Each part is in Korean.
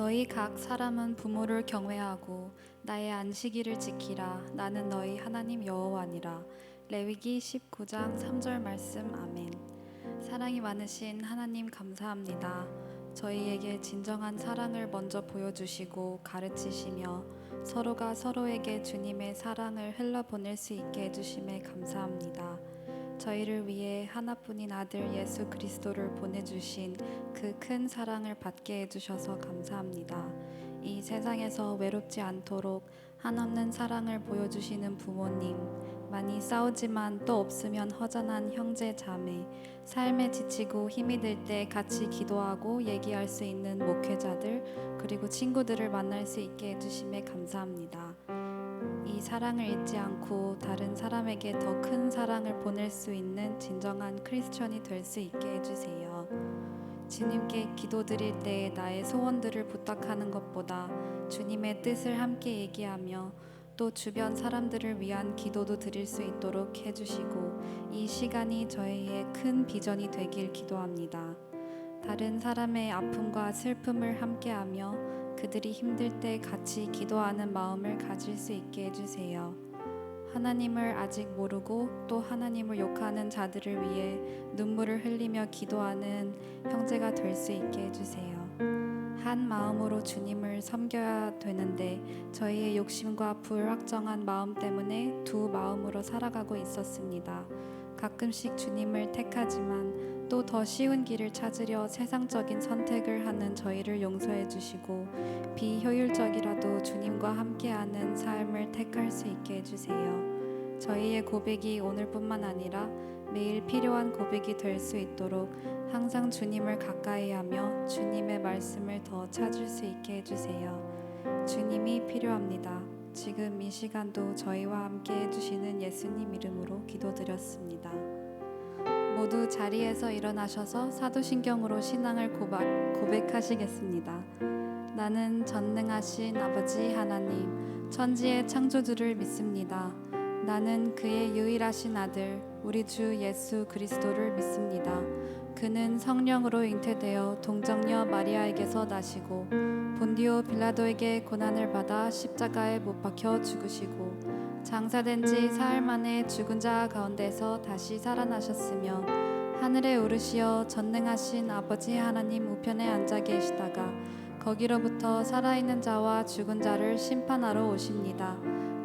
너희 각 사람은 부모를 경외하고 나의 안식일을 지키라. 나는 너희 하나님 여호와니라. 레위기 19장 3절 말씀. 아멘. 사랑이 많으신 하나님 감사합니다. 저희에게 진정한 사랑을 먼저 보여주시고 가르치시며 서로가 서로에게 주님의 사랑을 흘러보낼 수 있게 해주심에 감사합니다. 저희를 위해 하나뿐인 아들 예수 그리스도를 보내주신 그 큰 사랑을 받게 해주셔서 감사합니다. 이 세상에서 외롭지 않도록 한없는 사랑을 보여주시는 부모님, 많이 싸우지만 또 없으면 허전한 형제 자매, 삶에 지치고 힘이 들 때 같이 기도하고 얘기할 수 있는 목회자들, 그리고 친구들을 만날 수 있게 해주심에 감사합니다. 이 사랑을 잊지 않고 다른 사람에게 더 큰 사랑을 보낼 수 있는 진정한 크리스천이 될 수 있게 해주세요. 주님께 기도드릴 때 나의 소원들을 부탁하는 것보다 주님의 뜻을 함께 얘기하며 또 주변 사람들을 위한 기도도 드릴 수 있도록 해주시고 이 시간이 저희의 큰 비전이 되길 기도합니다. 다른 사람의 아픔과 슬픔을 함께하며 그들이 힘들 때 같이 기도하는 마음을 가질 수 있게 해주세요. 하나님을 아직 모르고 또 하나님을 욕하는 자들을 위해 눈물을 흘리며 기도하는 형제가 될 수 있게 해주세요. 한 마음으로 주님을 섬겨야 되는데 저희의 욕심과 불확정한 마음 때문에 두 마음으로 살아가고 있었습니다. 가끔씩 주님을 택하지만 또 더 쉬운 길을 찾으려 세상적인 선택을 하는 저희를 용서해 주시고 비효율적이라도 주님과 함께하는 삶을 택할 수 있게 해주세요. 저희의 고백이 오늘뿐만 아니라 매일 필요한 고백이 될 수 있도록 항상 주님을 가까이 하며 주님의 말씀을 더 찾을 수 있게 해주세요. 주님이 필요합니다. 지금 이 시간도 저희와 함께 해주시는 예수님 이름으로 기도드렸습니다. 모두 자리에서 일어나셔서 사도신경으로 신앙을 고백하시겠습니다. 나는 전능하신 아버지 하나님, 천지의 창조주를 믿습니다. 나는 그의 유일하신 아들, 우리 주 예수 그리스도를 믿습니다. 그는 성령으로 잉태되어 동정녀 마리아에게서 나시고 본디오 빌라도에게 고난을 받아 십자가에 못 박혀 죽으시고 장사된 지 사흘 만에 죽은 자 가운데서 다시 살아나셨으며 하늘에 오르시어 전능하신 아버지 하나님 우편에 앉아 계시다가 거기로부터 살아있는 자와 죽은 자를 심판하러 오십니다.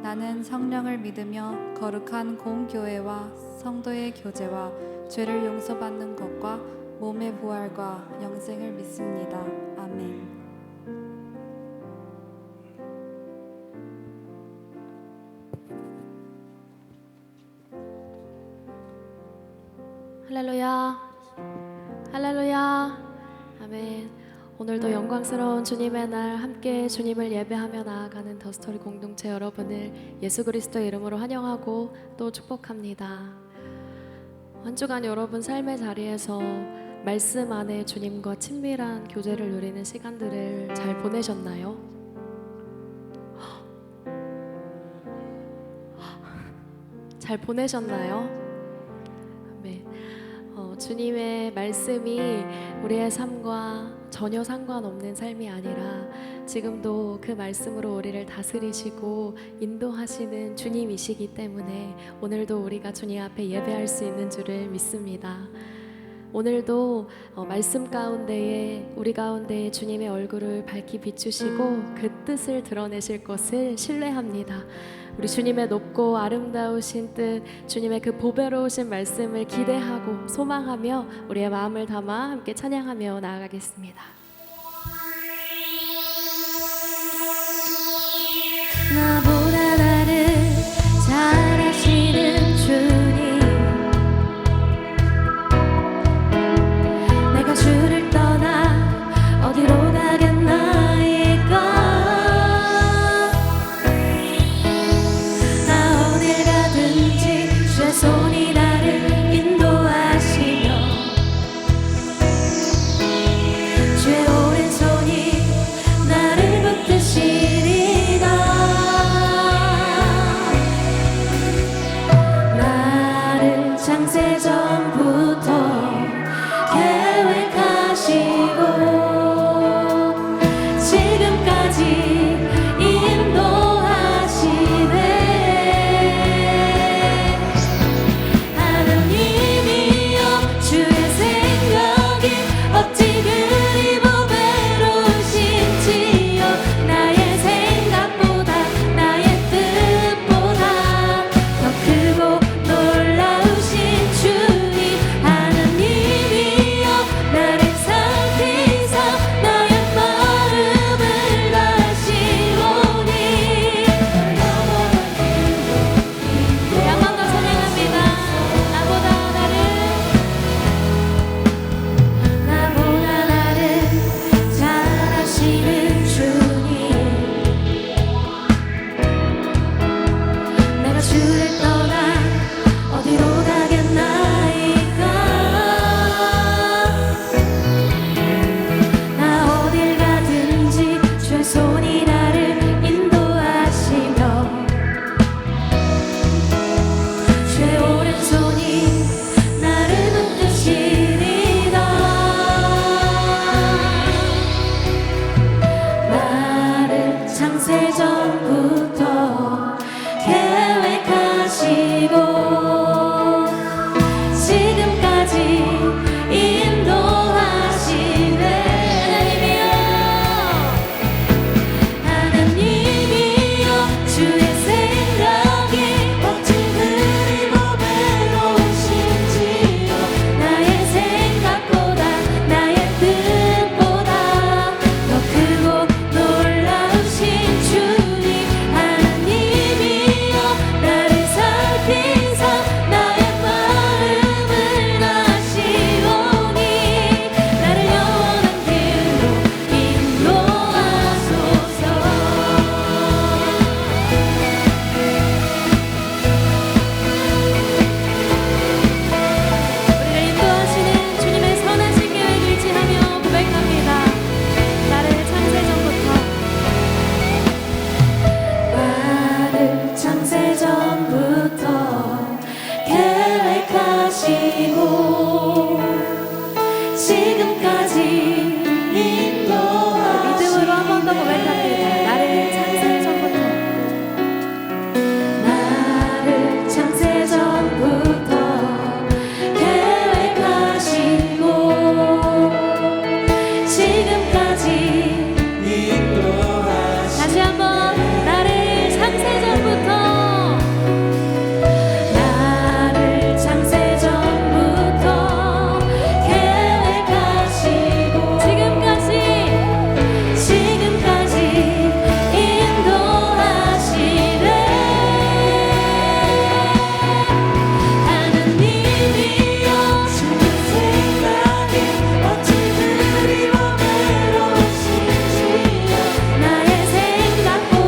나는 성령을 믿으며 거룩한 공교회와 성도의 교제와 죄를 용서받는 것과 몸의 부활과 영생을 믿습니다. 아멘. 할렐루야, 할렐루야, 아멘. 오늘도 영광스러운 주님의 날 함께 주님을 예배하며 나아가는 더스토리 공동체 여러분을 예수 그리스도의 이름으로 환영하고 또 축복합니다. 한 주간 여러분 삶의 자리에서 말씀 안에 주님과 친밀한 교제를 누리는 시간들을 잘 보내셨나요? 잘 보내셨나요? 주님의 말씀이 우리의 삶과 전혀 상관없는 삶이 아니라 지금도 그 말씀으로 우리를 다스리시고 인도하시는 주님이시기 때문에 오늘도 우리가 주님 앞에 예배할 수 있는 줄을 믿습니다. 오늘도 말씀 가운데에 우리 가운데 주님의 얼굴을 밝히 비추시고 그 뜻을 드러내실 것을 신뢰합니다. 우리 주님의 높고 아름다우신 뜻, 주님의 그 보배로우신 말씀을 기대하고 소망하며 우리의 마음을 담아 함께 찬양하며 나아가겠습니다. 나보다 나를 잘 아시는 주님, 내가 주를 떠나 어디로 가겠나이까. 나 어딜 가든지 주의 손이 나를 인도하시며 주의 오른손이 나를 붙드시리라. 한번 나를 창세전부터 계획하시고 지금까지 인도하시네. 하나님이여 주는 생각이 어찌 그리워 외로우신지요. 나의 생각보다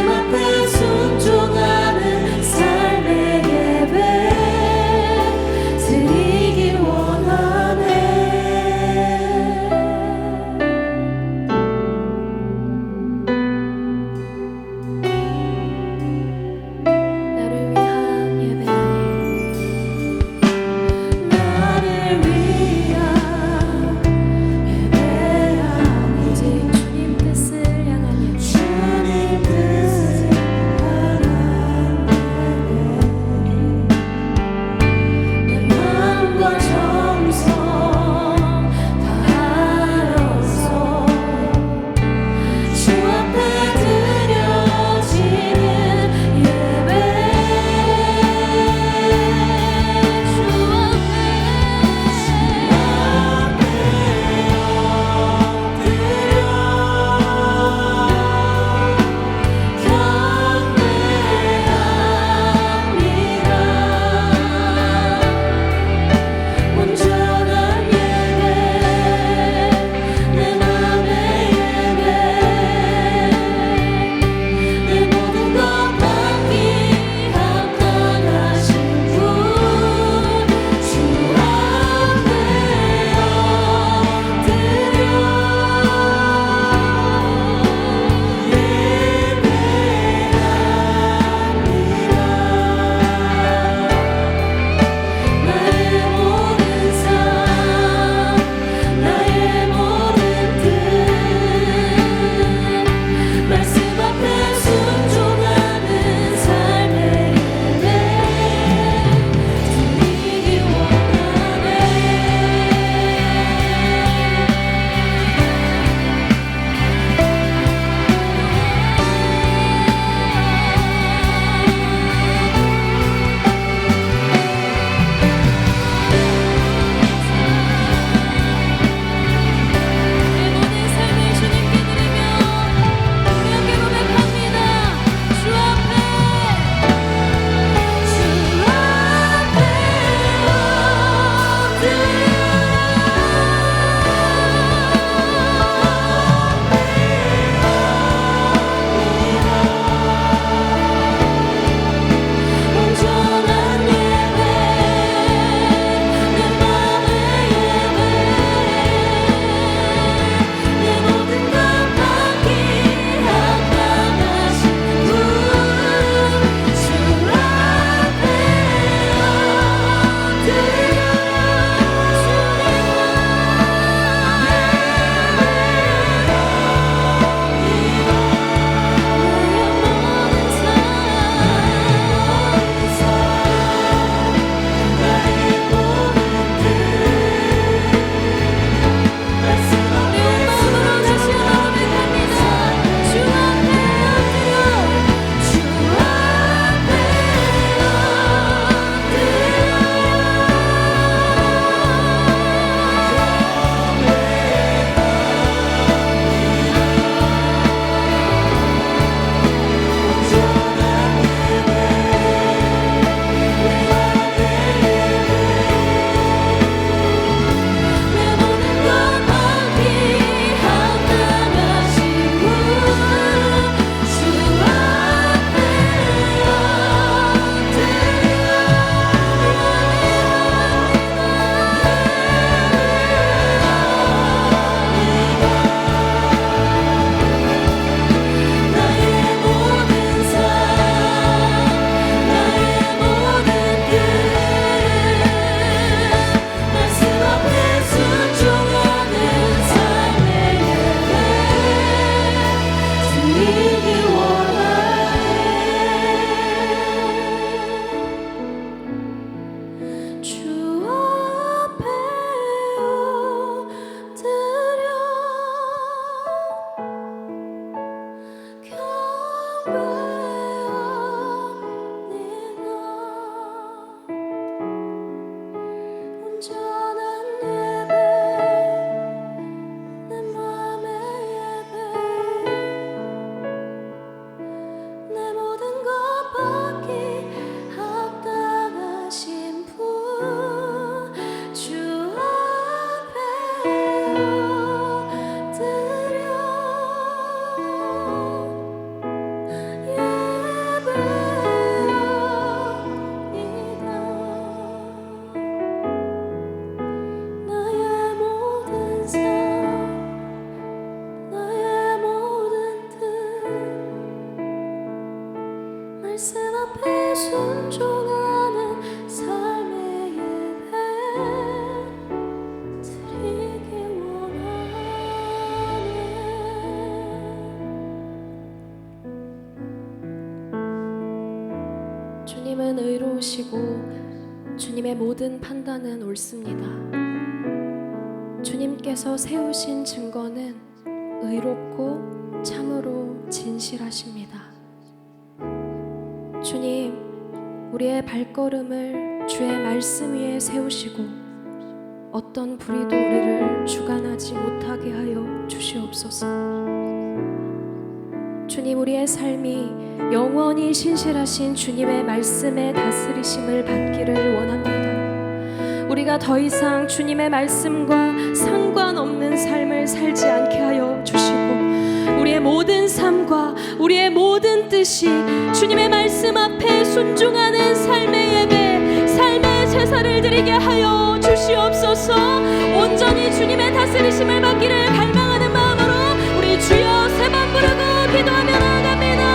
앞에 순종하는 삶의 예배 드리기 원하네. 나를 위한 예배하니 나를 위한 예배하니 오직 주님 뜻을 향하니 주님 뜻을 향하니 말씀 앞에 순종하는 삶의 예배 드리기 원하네. 주님은 의로우시고 주님의 모든 판단은 옳습니다. 주님께서 세우신 증거는 의롭고 참으로 진실하십니다. 주님, 우리의 발걸음을 주의 말씀 위에 세우시고 어떤 불의도 우리를 주관하지 못하게 하여 주시옵소서. 주님, 우리의 삶이 영원히 신실하신 주님의 말씀에 다스리심을 받기를 원합니다. 우리가 더 이상 주님의 말씀과 상관없는 삶을 살지 않게 하여 주시고 우리의 모든 삶과 우리의 모든 뜻이 주님의 말씀 앞에 순종하는 삶의 예배, 삶의 제사를 드리게 하여 주시옵소서. 온전히 주님의 다스리심을 받기를 갈망하는 마음으로 우리 주여 세 번 부르고 기도하며 나아갑니다.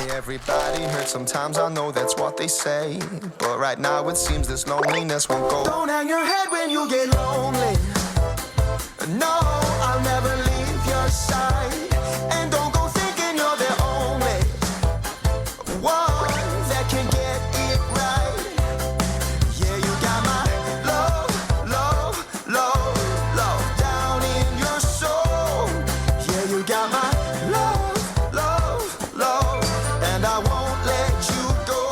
Hey, everybody hurts sometimes, I know that's what they say. But right now it seems this loneliness won't go. Don't hang your head when you get lonely. No, I'll never leave your side. And don't go thinking you're the only one that can get it right. Yeah, you got my love, love, love, love down in your soul. Yeah, you got my love, love, love, and I won't let you go.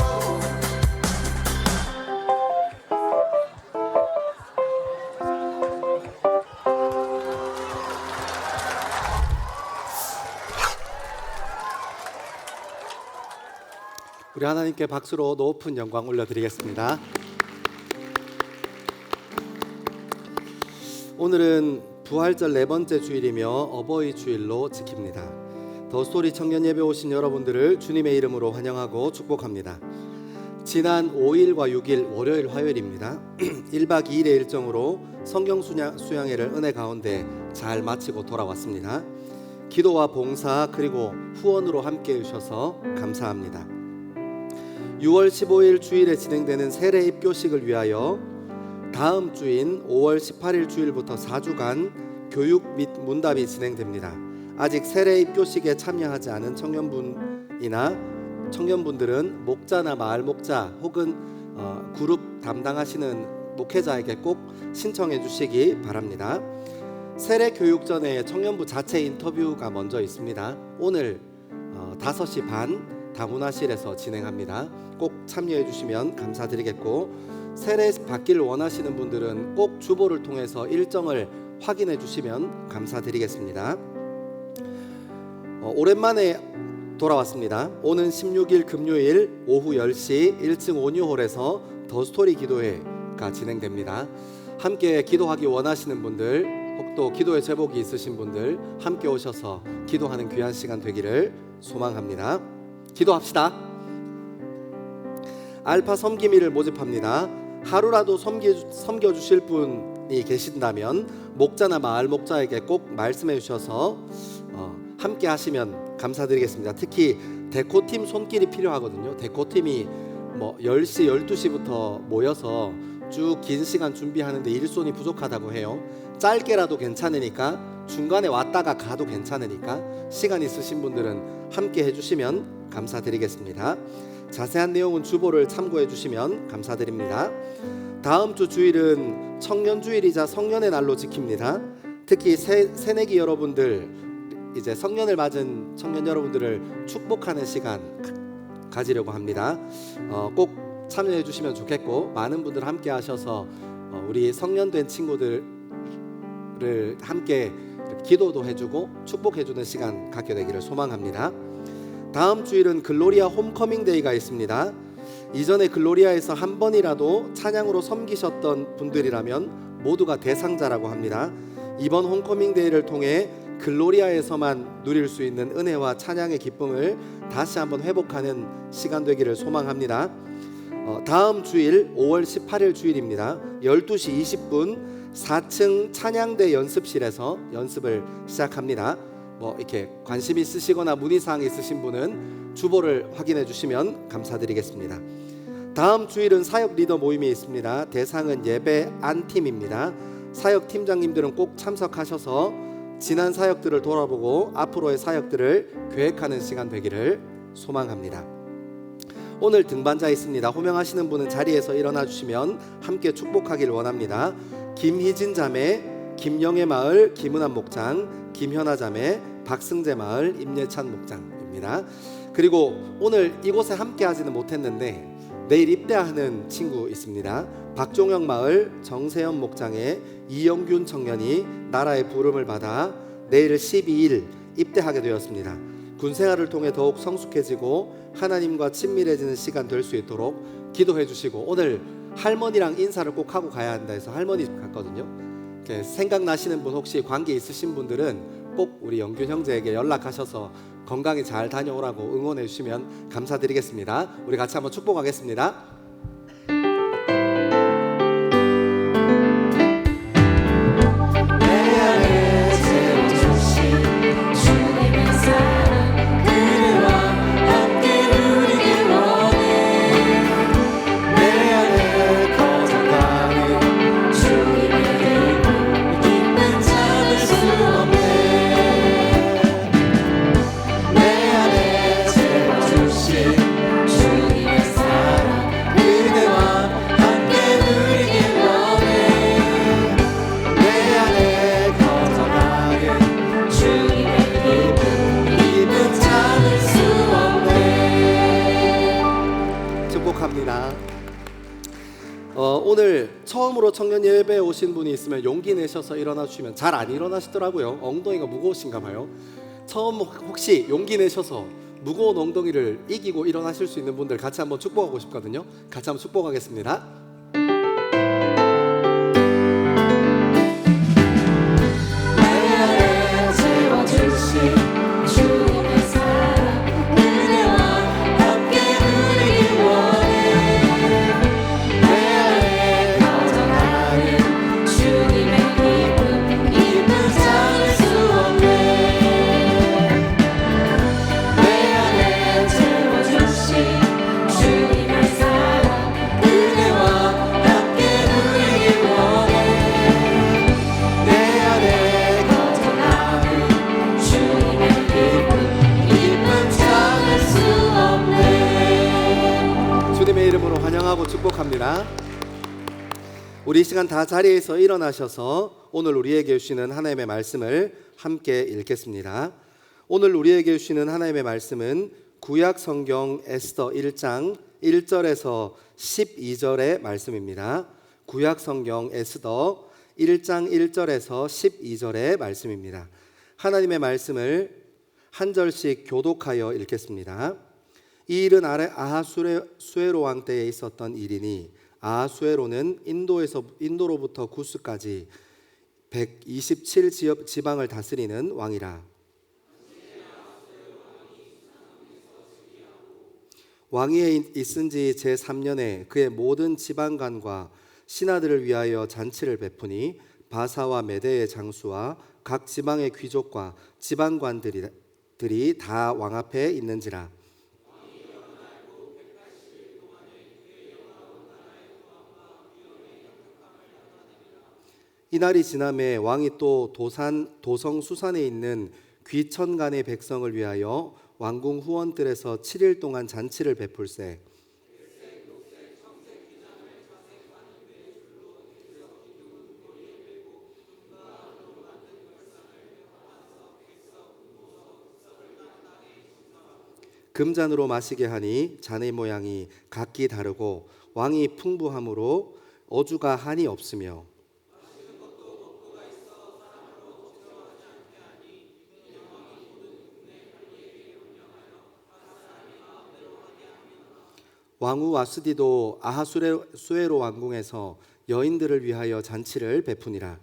우리 하나님께 박수로 높은 영광 올려드리겠습니다. 오늘은 부활절 4번째 주일이며 어버이 주일로 지킵니다. 더스토리 청년 예배 오신 여러분들을 주님의 이름으로 환영하고 축복합니다. 지난 5일과 6일 월요일 화요일입니다. 1박 2일의 일정으로 성경 수양회를 은혜 가운데 잘 마치고 돌아왔습니다. 기도와 봉사 그리고 후원으로 함께 해주셔서 감사합니다. 6월 15일 주일에 진행되는 세례 입교식을 위하여 다음 주인 5월 18일 주일부터 4주간 교육 및 문답이 진행됩니다. 아직 세례 입교식에 참여하지 않은 청년분들은 목자나 마을 목자 혹은 그룹 담당하시는 목회자에게 꼭 신청해 주시기 바랍니다. 세례 교육 전에 청년부 자체 인터뷰가 먼저 있습니다. 오늘 5시 반 다문화실에서 진행합니다. 꼭 참여해 주시면 감사드리겠고, 세례 받기를 원하시는 분들은 꼭 주보를 통해서 일정을 확인해 주시면 감사드리겠습니다. 오랜만에 돌아왔습니다. 오는 16일 금요일 오후 10시 1층 온유홀에서 더스토리 기도회가 진행됩니다. 함께 기도하기 원하시는 분들 혹 또 기도의 제복이 있으신 분들 함께 오셔서 기도하는 귀한 시간 되기를 소망합니다. 기도합시다. 알파 섬김이를 모집합니다. 하루라도 섬겨주실 분이 계신다면 목자나 마을 목자에게 꼭 말씀해 주셔서 함께 하시면 감사드리겠습니다. 특히 데코팀 손길이 필요하거든요. 데코팀이 10시, 12시부터 모여서 쭉 긴 시간 준비하는데 일손이 부족하다고 해요. 짧게라도 괜찮으니까, 중간에 왔다가 가도 괜찮으니까 시간 있으신 분들은 함께 해주시면 감사드리겠습니다. 자세한 내용은 주보를 참고해 주시면 감사드립니다. 다음 주 주일은 청년주일이자 성년의 날로 지킵니다. 특히 새내기 여러분들, 이제 성년을 맞은 청년 여러분들을 축복하는 시간 가지려고 합니다. 꼭 참여해 주시면 좋겠고, 많은 분들 함께 하셔서 우리 성년된 친구들을 함께 기도도 해주고 축복해주는 시간 갖게 되기를 소망합니다. 다음 주일은 글로리아 홈커밍 데이가 있습니다. 이전에 글로리아에서 한 번이라도 찬양으로 섬기셨던 분들이라면 모두가 대상자라고 합니다. 이번 홈커밍 데이를 통해 글로리아에서만 누릴 수 있는 은혜와 찬양의 기쁨을 다시 한번 회복하는 시간 되기를 소망합니다. 다음 주일 5월 18일 주일입니다. 12시 20분 4층 찬양대 연습실에서 연습을 시작합니다. 이렇게 관심 있으시거나 문의사항 있으신 분은 주보를 확인해 주시면 감사드리겠습니다. 다음 주일은 사역 리더 모임이 있습니다. 대상은 예배 안팀입니다. 사역 팀장님들은 꼭 참석하셔서 지난 사역들을 돌아보고 앞으로의 사역들을 계획하는 시간 되기를 소망합니다. 오늘 등반자 있습니다. 호명하시는 분은 자리에서 일어나 주시면 함께 축복하길 원합니다. 김희진 자매, 김영애 마을 김은환 목장, 김현아 자매, 박승재 마을 임예찬 목장입니다. 그리고 오늘 이곳에 함께 하지는 못했는데 내일 입대하는 친구 있습니다. 박종영 마을 정세현 목장의 이영균 청년이 나라의 부름을 받아 내일 12일 입대하게 되었습니다. 군 생활을 통해 더욱 성숙해지고 하나님과 친밀해지는 시간 될 수 있도록 기도해 주시고, 오늘 할머니랑 인사를 꼭 하고 가야 한다 해서 할머니 갔거든요. 생각나시는 분, 혹시 관계 있으신 분들은 꼭 우리 영균 형제에게 연락하셔서 건강히 잘 다녀오라고 응원해 주시면 감사드리겠습니다. 우리 같이 한번 축복하겠습니다. 주님의 사랑 그대와 함께 처음으로 청년 예배에 오신 분이 있으면 용기 내셔서 일어나 주시면 잘 안 일어나시더라고요. 엉덩이가 무거우신가 봐요. 처음 혹시 용기 내셔서 무거운 엉덩이를 이기고 일어나실 수 있는 분들 같이 한번 축복하고 싶거든요. 같이 한번 축복하겠습니다. 주님의 이름으로 환영하고 축복합니다. 우리 이 시간 다 자리에서 일어나셔서 오늘 우리에게 주시는 하나님의 말씀을 함께 읽겠습니다. 오늘 우리에게 주시는 하나님의 말씀은 구약 성경 에스더 1장 1절에서 12절의 말씀입니다. 구약 성경 에스더 1장 1절에서 12절의 말씀입니다. 하나님의 말씀을 한 절씩 교독하여 읽겠습니다. 이 일은 아하수에로 왕 때에 있었던 일이니 아하수에로는 인도로부터 구스까지 127 지방을 다스리는 왕이라. 왕위에 있은 지 제3년에 그의 모든 지방관과 신하들을 위하여 잔치를 베푸니 바사와 메대의 장수와 각 지방의 귀족과 지방관들이 다 왕 앞에 있는지라. 이날이 지남에 왕이 또 도성 수산에 있는 귀천간의 백성을 위하여 왕궁 후원들에서 7일 동안 잔치를 베풀세. 금잔으로 마시게 하니 잔의 모양이 각기 다르고 왕이 풍부함으로 어주가 한이 없으며 왕후 와스디도 아하수에로 왕궁에서 여인들을 위하여 잔치를 베푸니라.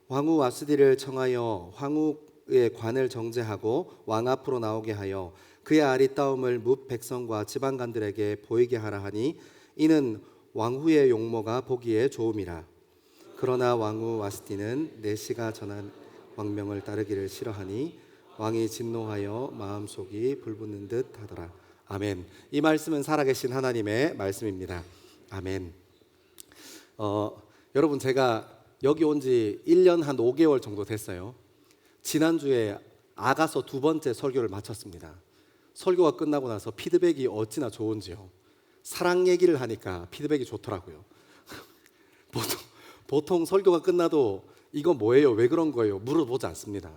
왕후 와스디를 청하여 황후의 관을 정제하고 왕 앞으로 나오게 하여 그의 아리따움을 뭇 백성과 지방관들에게 보이게 하라 하니 이는 왕후의 용모가 보기에 좋음이라. 그러나 왕후 와스디는 내시가 전한 왕명을 따르기를 싫어하니 왕이 진노하여 마음속이 불붙는 듯 하더라. 아멘. 이 말씀은 살아계신 하나님의 말씀입니다. 아멘. 여러분, 제가 여기 온 지 1년 한 5개월 정도 됐어요. 지난주에 아가서 2번째 설교를 마쳤습니다. 설교가 끝나고 나서 피드백이 어찌나 좋은지요. 사랑 얘기를 하니까 피드백이 좋더라고요. 보통 설교가 끝나도 이거 뭐예요? 왜 그런 거예요? 물어보지 않습니다.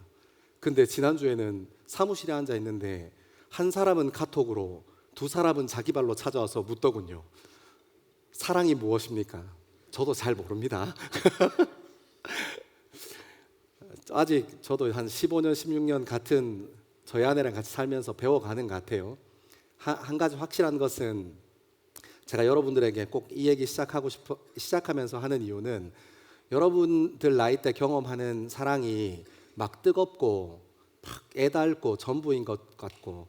근데 지난주에는 사무실에 앉아 있는데 한 사람은 카톡으로, 두 사람은 자기 발로 찾아와서 묻더군요. 사랑이 무엇입니까? 저도 잘 모릅니다. 아직 저도 한 15년, 16년 같은 저희 아내랑 같이 살면서 배워가는 것 같아요. 한 가지 확실한 것은 제가 여러분들에게 꼭 이 얘기 시작하면서 하는 이유는 여러분들 나이 때 경험하는 사랑이 막 뜨겁고 막 애달고 전부인 것 같고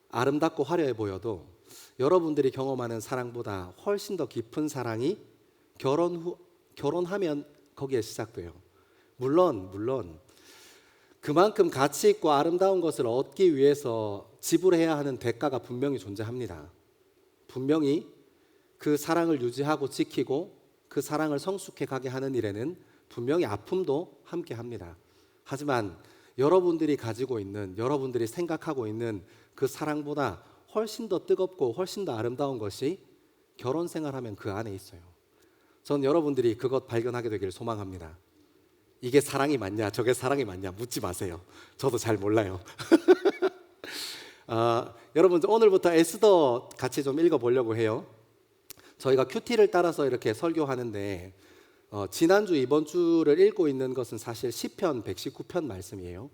아름답고 화려해 보여도 여러분들이 경험하는 사랑보다 훨씬 더 깊은 사랑이 결혼하면 거기에 시작돼요. 물론 그만큼 가치 있고 아름다운 것을 얻기 위해서 지불해야 하는 대가가 분명히 존재합니다. 분명히 그 사랑을 유지하고 지키고 그 사랑을 성숙해 가게 하는 일에는 분명히 아픔도 함께 합니다. 하지만 여러분들이 가지고 있는, 여러분들이 생각하고 있는 그 사랑보다 훨씬 더 뜨겁고 훨씬 더 아름다운 것이 결혼 생활하면 그 안에 있어요. 전 여러분들이 그것 발견하게 되기를 소망합니다. 이게 사랑이 맞냐 저게 사랑이 맞냐 묻지 마세요. 저도 잘 몰라요. 여러분 오늘부터 에스더 같이 좀 읽어보려고 해요. 저희가 큐티를 따라서 이렇게 설교하는데 지난주 이번 주를 읽고 있는 것은 사실 시편 119편 말씀이에요.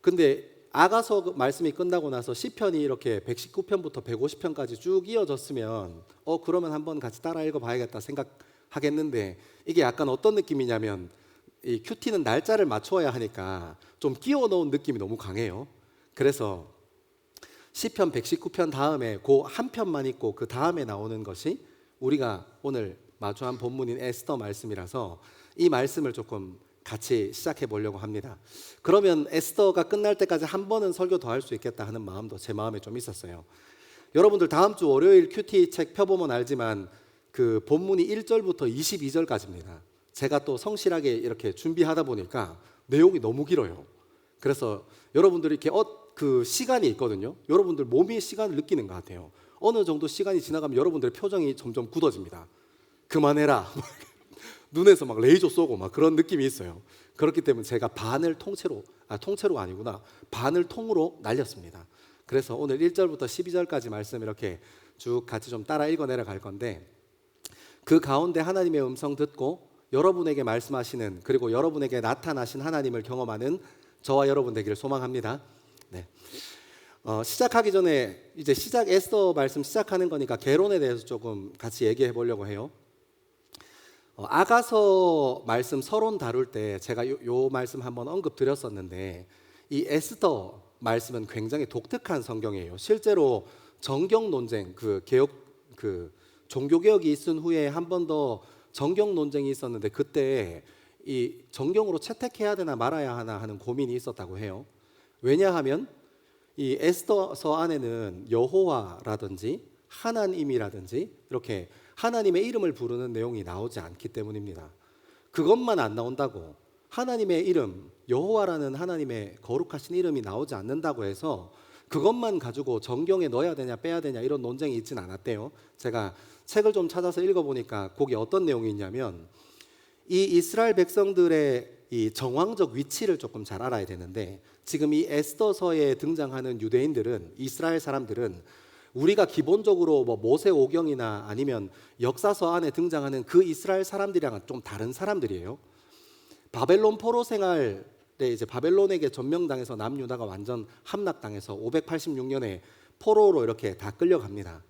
근데 아가서 말씀이 끝나고 나서 시편이 이렇게 119편부터 150편까지 쭉 이어졌으면 그러면 한번 같이 따라 읽어봐야겠다 생각하겠는데 이게 약간 어떤 느낌이냐면 이 큐티는 날짜를 맞춰야 하니까 좀 끼워 넣은 느낌이 너무 강해요. 그래서 시편 119편 다음에 그 한 편만 있고 그 다음에 나오는 것이 우리가 오늘 마주한 본문인 에스더 말씀이라서 이 말씀을 조금 같이 시작해 보려고 합니다. 그러면 에스더가 끝날 때까지 한 번은 설교 더 할 수 있겠다 하는 마음도 제 마음에 좀 있었어요. 여러분들 다음 주 월요일 큐티 책 펴보면 알지만 그 본문이 1절부터 22절까지입니다. 제가 또 성실하게 이렇게 준비하다 보니까 내용이 너무 길어요. 그래서 여러분들이 이렇게 그 시간이 있거든요. 여러분들 몸이 시간을 느끼는 것 같아요. 어느 정도 시간이 지나가면 여러분들의 표정이 점점 굳어집니다. 그만해라. 눈에서 막 레이저 쏘고 막 그런 느낌이 있어요. 그렇기 때문에 제가 반을 통째로가 아니구나. 반을 통으로 날렸습니다. 그래서 오늘 1절부터 12절까지 말씀 이렇게 쭉 같이 좀 따라 읽어 내려갈 건데 그 가운데 하나님의 음성 듣고 여러분에게 말씀하시는 그리고 여러분에게 나타나신 하나님을 경험하는 저와 여러분 되기를 소망합니다. 네. 시작하기 전에 이제 에스더 말씀 시작하는 거니까 개론에 대해서 조금 같이 얘기해 보려고 해요. 아가서 말씀 서론 다룰 때 제가 요 말씀 한번 언급 드렸었는데 이 에스더 말씀은 굉장히 독특한 성경이에요. 실제로 정경 논쟁 종교 개혁이 있은 후에 한 번 더 정경 논쟁이 있었는데 그때 이 정경으로 채택해야 되나 말아야 하나 하는 고민이 있었다고 해요. 왜냐하면 이 에스더서 안에는 여호와라든지 하나님이라든지 이렇게 하나님의 이름을 부르는 내용이 나오지 않기 때문입니다. 그것만 안 나온다고 하나님의 이름, 여호와라는 하나님의 거룩하신 이름이 나오지 않는다고 해서 그것만 가지고 정경에 넣어야 되냐 빼야 되냐 이런 논쟁이 있진 않았대요. 제가 책을 좀 찾아서 읽어보니까 거기 어떤 내용이 있냐면 이 이스라엘 백성들의 이 정황적 위치를 조금 잘 알아야 되는데 지금 이 에스더서에 등장하는 유대인들은 이스라엘 사람들은 우리가 기본적으로 뭐 모세오경이나 아니면 역사서 안에 등장하는 그 이스라엘 사람들이랑은 좀 다른 사람들이에요. 바벨론 포로 생활에 이제 바벨론에게 점령당해서 남유다가 완전 함락당해서 586년에 포로로 이렇게 다 끌려갑니다.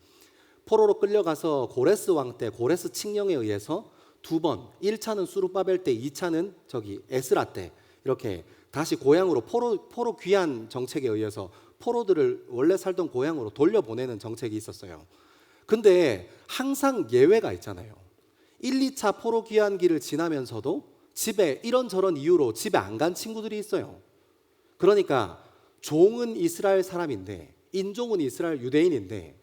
포로로 끌려가서 고레스 왕 때 고레스 칙령에 의해서 두 번, 1차는 수르바벨 때, 2차는 에스라 때 이렇게 다시 고향으로 포로 귀환 정책에 의해서 포로들을 원래 살던 고향으로 돌려보내는 정책이 있었어요. 근데 항상 예외가 있잖아요. 1, 2차 포로 귀환기를 지나면서도 집에 이런저런 이유로 집에 안 간 친구들이 있어요. 그러니까 종은 이스라엘 사람인데 인종은 이스라엘 유대인인데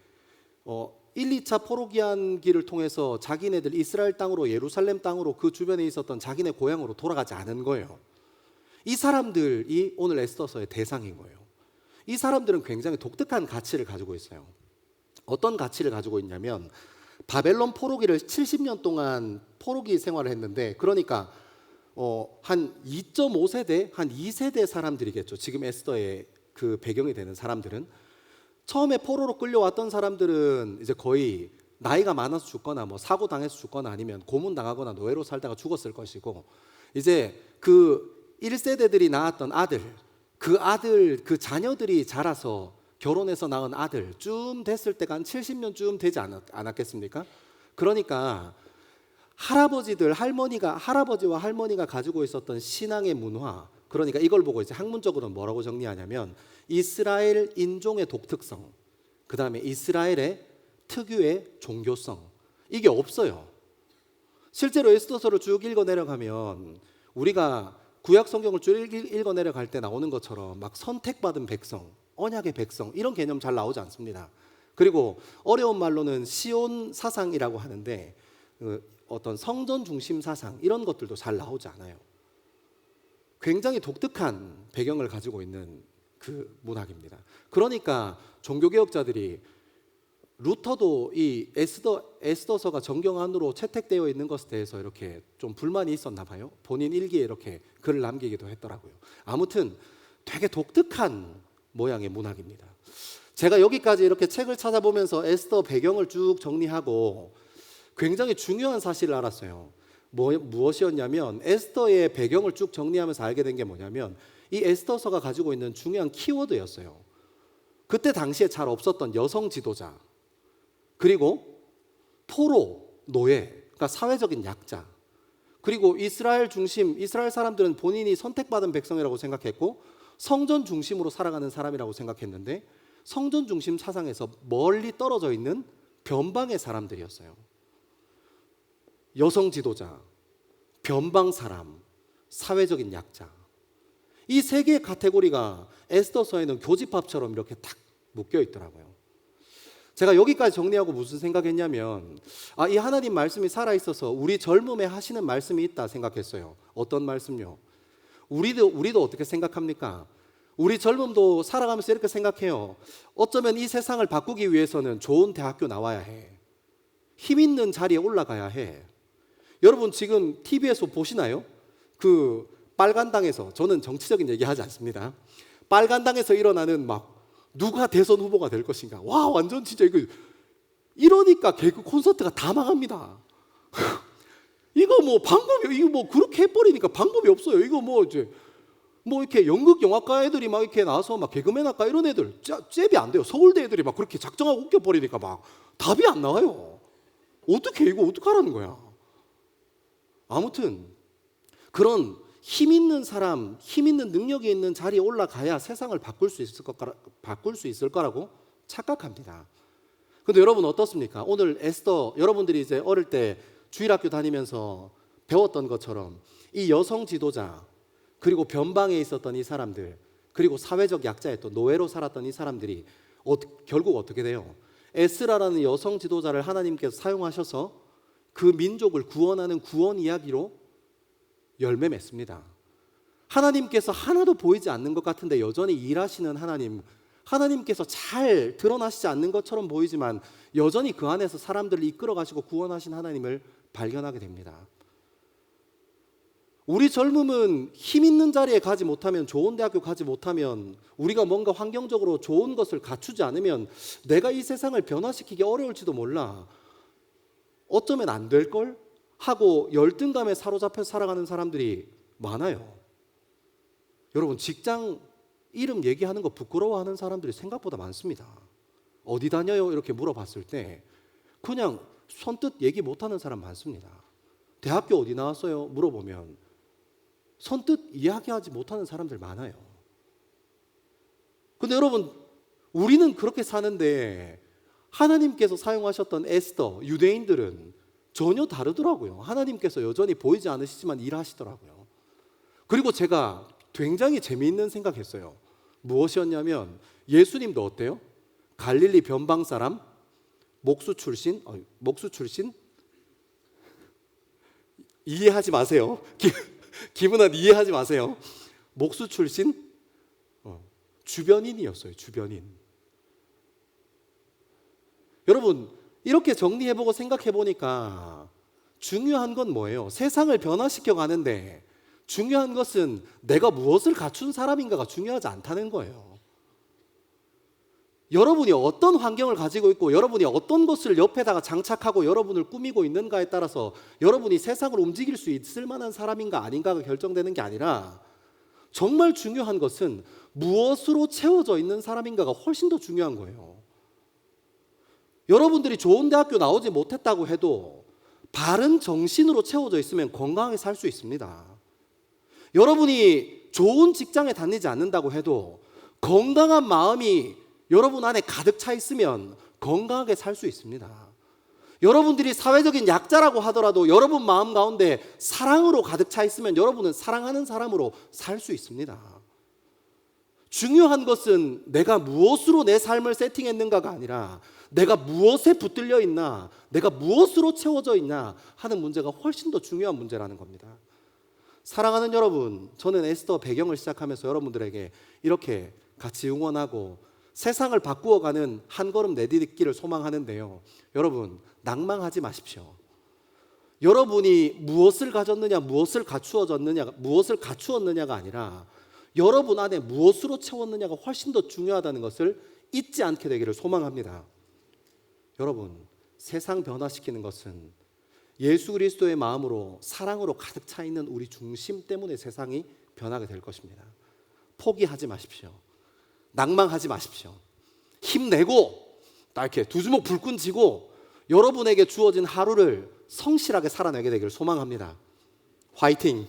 1, 2차 포로 귀환기를 통해서 자기네들 이스라엘 땅으로 예루살렘 땅으로 그 주변에 있었던 자기네 고향으로 돌아가지 않은 거예요. 이 사람들이 오늘 에스더서의 대상인 거예요. 이 사람들은 굉장히 독특한 가치를 가지고 있어요. 어떤 가치를 가지고 있냐면 바벨론 포로기를 70년 동안 포로기 생활을 했는데 그러니까 한 2.5세대, 한 2세대 사람들이겠죠. 지금 에스더의 그 배경이 되는 사람들은 처음에 포로로 끌려왔던 사람들은 이제 거의 나이가 많아서 죽거나 뭐 사고 당해서 죽거나 아니면 고문 당하거나 노예로 살다가 죽었을 것이고 이제 그 1세대들이 낳았던 아들, 그 자녀들이 자라서 결혼해서 낳은 아들쯤 됐을 때가 한 70년쯤 되지 않았겠습니까? 그러니까 할아버지와 할머니가 가지고 있었던 신앙의 문화, 그러니까 이걸 보고 이제 학문적으로는 뭐라고 정리하냐면 이스라엘 인종의 독특성, 그 다음에 이스라엘의 특유의 종교성, 이게 없어요. 실제로 에스더서를 쭉 읽어 내려가면 우리가 구약 성경을 쭉 읽어 내려갈 때 나오는 것처럼 막 선택받은 백성, 언약의 백성 이런 개념 잘 나오지 않습니다. 그리고 어려운 말로는 시온 사상이라고 하는데 어떤 성전 중심 사상 이런 것들도 잘 나오지 않아요. 굉장히 독특한 배경을 가지고 있는 그 문학입니다. 그러니까 종교개혁자들이 루터도 이 에스더서가 정경 안으로 채택되어 있는 것에 대해서 이렇게 좀 불만이 있었나 봐요. 본인 일기에 이렇게 글을 남기기도 했더라고요. 아무튼 되게 독특한 모양의 문학입니다. 제가 여기까지 이렇게 책을 찾아보면서 에스더 배경을 쭉 정리하고 굉장히 중요한 사실을 알았어요. 무엇이었냐면 에스더의 배경을 쭉 정리하면서 알게 된 게 뭐냐면 이 에스더서가 가지고 있는 중요한 키워드였어요. 그때 당시에 잘 없었던 여성 지도자, 그리고 포로, 노예, 그러니까 사회적인 약자, 그리고 이스라엘 사람들은 본인이 선택받은 백성이라고 생각했고 성전 중심으로 살아가는 사람이라고 생각했는데 성전 중심 사상에서 멀리 떨어져 있는 변방의 사람들이었어요. 여성 지도자, 변방 사람, 사회적인 약자. 이 세 개의 카테고리가 에스더서에는 교집합처럼 이렇게 탁 묶여 있더라고요. 제가 여기까지 정리하고 무슨 생각했냐면 이 하나님 말씀이 살아있어서 우리 젊음에 하시는 말씀이 있다 생각했어요. 어떤 말씀요? 우리도 어떻게 생각합니까? 우리 젊음도 살아가면서 이렇게 생각해요. 어쩌면 이 세상을 바꾸기 위해서는 좋은 대학교 나와야 해. 힘 있는 자리에 올라가야 해. 여러분 지금 TV에서 보시나요? 그 빨간당에서, 저는 정치적인 얘기하지 않습니다. 빨간당에서 일어나는 막 누가 대선 후보가 될 것인가. 와, 완전 진짜 이러니까 개그 콘서트가 다 망합니다. 이거 그렇게 해버리니까 방법이 없어요. 이거 이렇게 연극 영화과 애들이 막 이렇게 나와서 막 개그맨 학과 이런 애들 잽이 안 돼요. 서울대 애들이 막 그렇게 작정하고 웃겨버리니까 막 답이 안 나와요. 어떻게 하라는 거야. 아무튼 그런 힘 있는 사람, 힘 있는 능력이 있는 자리에 올라가야 세상을 바꿀 수 있을 거라고 착각합니다. 근데 여러분 어떻습니까? 오늘 에스더, 여러분들이 이제 어릴 때 주일학교 다니면서 배웠던 것처럼 이 여성 지도자, 그리고 변방에 있었던 이 사람들, 그리고 사회적 약자였던 노예로 살았던 이 사람들이 결국 어떻게 돼요? 에스라라는 여성 지도자를 하나님께서 사용하셔서 그 민족을 구원하는 구원 이야기로 열매 맺습니다. 하나님께서 하나도 보이지 않는 것 같은데 여전히 일하시는 하나님께서 잘 드러나시지 않는 것처럼 보이지만 여전히 그 안에서 사람들을 이끌어 가시고 구원하신 하나님을 발견하게 됩니다. 우리 젊음은 힘 있는 자리에 가지 못하면, 좋은 대학교 가지 못하면, 우리가 뭔가 환경적으로 좋은 것을 갖추지 않으면 내가 이 세상을 변화시키기 어려울지도 몰라, 어쩌면 안 될걸 하고 열등감에 사로잡혀 살아가는 사람들이 많아요. 여러분 직장 이름 얘기하는 거 부끄러워하는 사람들이 생각보다 많습니다. 어디 다녀요? 이렇게 물어봤을 때 그냥 선뜻 얘기 못하는 사람 많습니다. 대학교 어디 나왔어요? 물어보면 선뜻 이야기하지 못하는 사람들 많아요. 근데 여러분 우리는 그렇게 사는데 하나님께서 사용하셨던 에스더, 유대인들은 전혀 다르더라고요. 하나님께서 여전히 보이지 않으시지만 일하시더라고요. 그리고 제가 굉장히 재미있는 생각했어요. 무엇이었냐면 예수님도 어때요? 갈릴리 변방 사람, 목수 출신 이해하지 마세요. 기분은 이해하지 마세요. 목수 출신 주변인이었어요. 주변인. 여러분 이렇게 정리해보고 생각해보니까 중요한 건 뭐예요? 세상을 변화시켜 가는데 중요한 것은 내가 무엇을 갖춘 사람인가가 중요하지 않다는 거예요. 여러분이 어떤 환경을 가지고 있고 여러분이 어떤 것을 옆에다가 장착하고 여러분을 꾸미고 있는가에 따라서 여러분이 세상을 움직일 수 있을 만한 사람인가 아닌가가 결정되는 게 아니라 정말 중요한 것은 무엇으로 채워져 있는 사람인가가 훨씬 더 중요한 거예요. 여러분들이 좋은 대학교 나오지 못했다고 해도 바른 정신으로 채워져 있으면 건강하게 살 수 있습니다. 여러분이 좋은 직장에 다니지 않는다고 해도 건강한 마음이 여러분 안에 가득 차 있으면 건강하게 살 수 있습니다. 여러분들이 사회적인 약자라고 하더라도 여러분 마음 가운데 사랑으로 가득 차 있으면 여러분은 사랑하는 사람으로 살 수 있습니다. 중요한 것은 내가 무엇으로 내 삶을 세팅했는가가 아니라 내가 무엇에 붙들려 있나, 내가 무엇으로 채워져 있나 하는 문제가 훨씬 더 중요한 문제라는 겁니다. 사랑하는 여러분, 저는 에스더 배경을 시작하면서 여러분들에게 이렇게 같이 응원하고 세상을 바꾸어가는 한 걸음 내딛기를 소망하는데요. 여러분, 낭망하지 마십시오. 여러분이 무엇을 가졌느냐, 무엇을 갖추었느냐가 아니라 여러분 안에 무엇으로 채웠느냐가 훨씬 더 중요하다는 것을 잊지 않게 되기를 소망합니다. 여러분, 세상 변화시키는 것은 예수 그리스도의 마음으로 사랑으로 가득 차 있는 우리 중심 때문에 세상이 변하게 될 것입니다. 포기하지 마십시오. 낭망하지 마십시오. 힘내고 딱 이렇게 두 주먹 불끈 쥐고 여러분에게 주어진 하루를 성실하게 살아내게 되기를 소망합니다. 화이팅!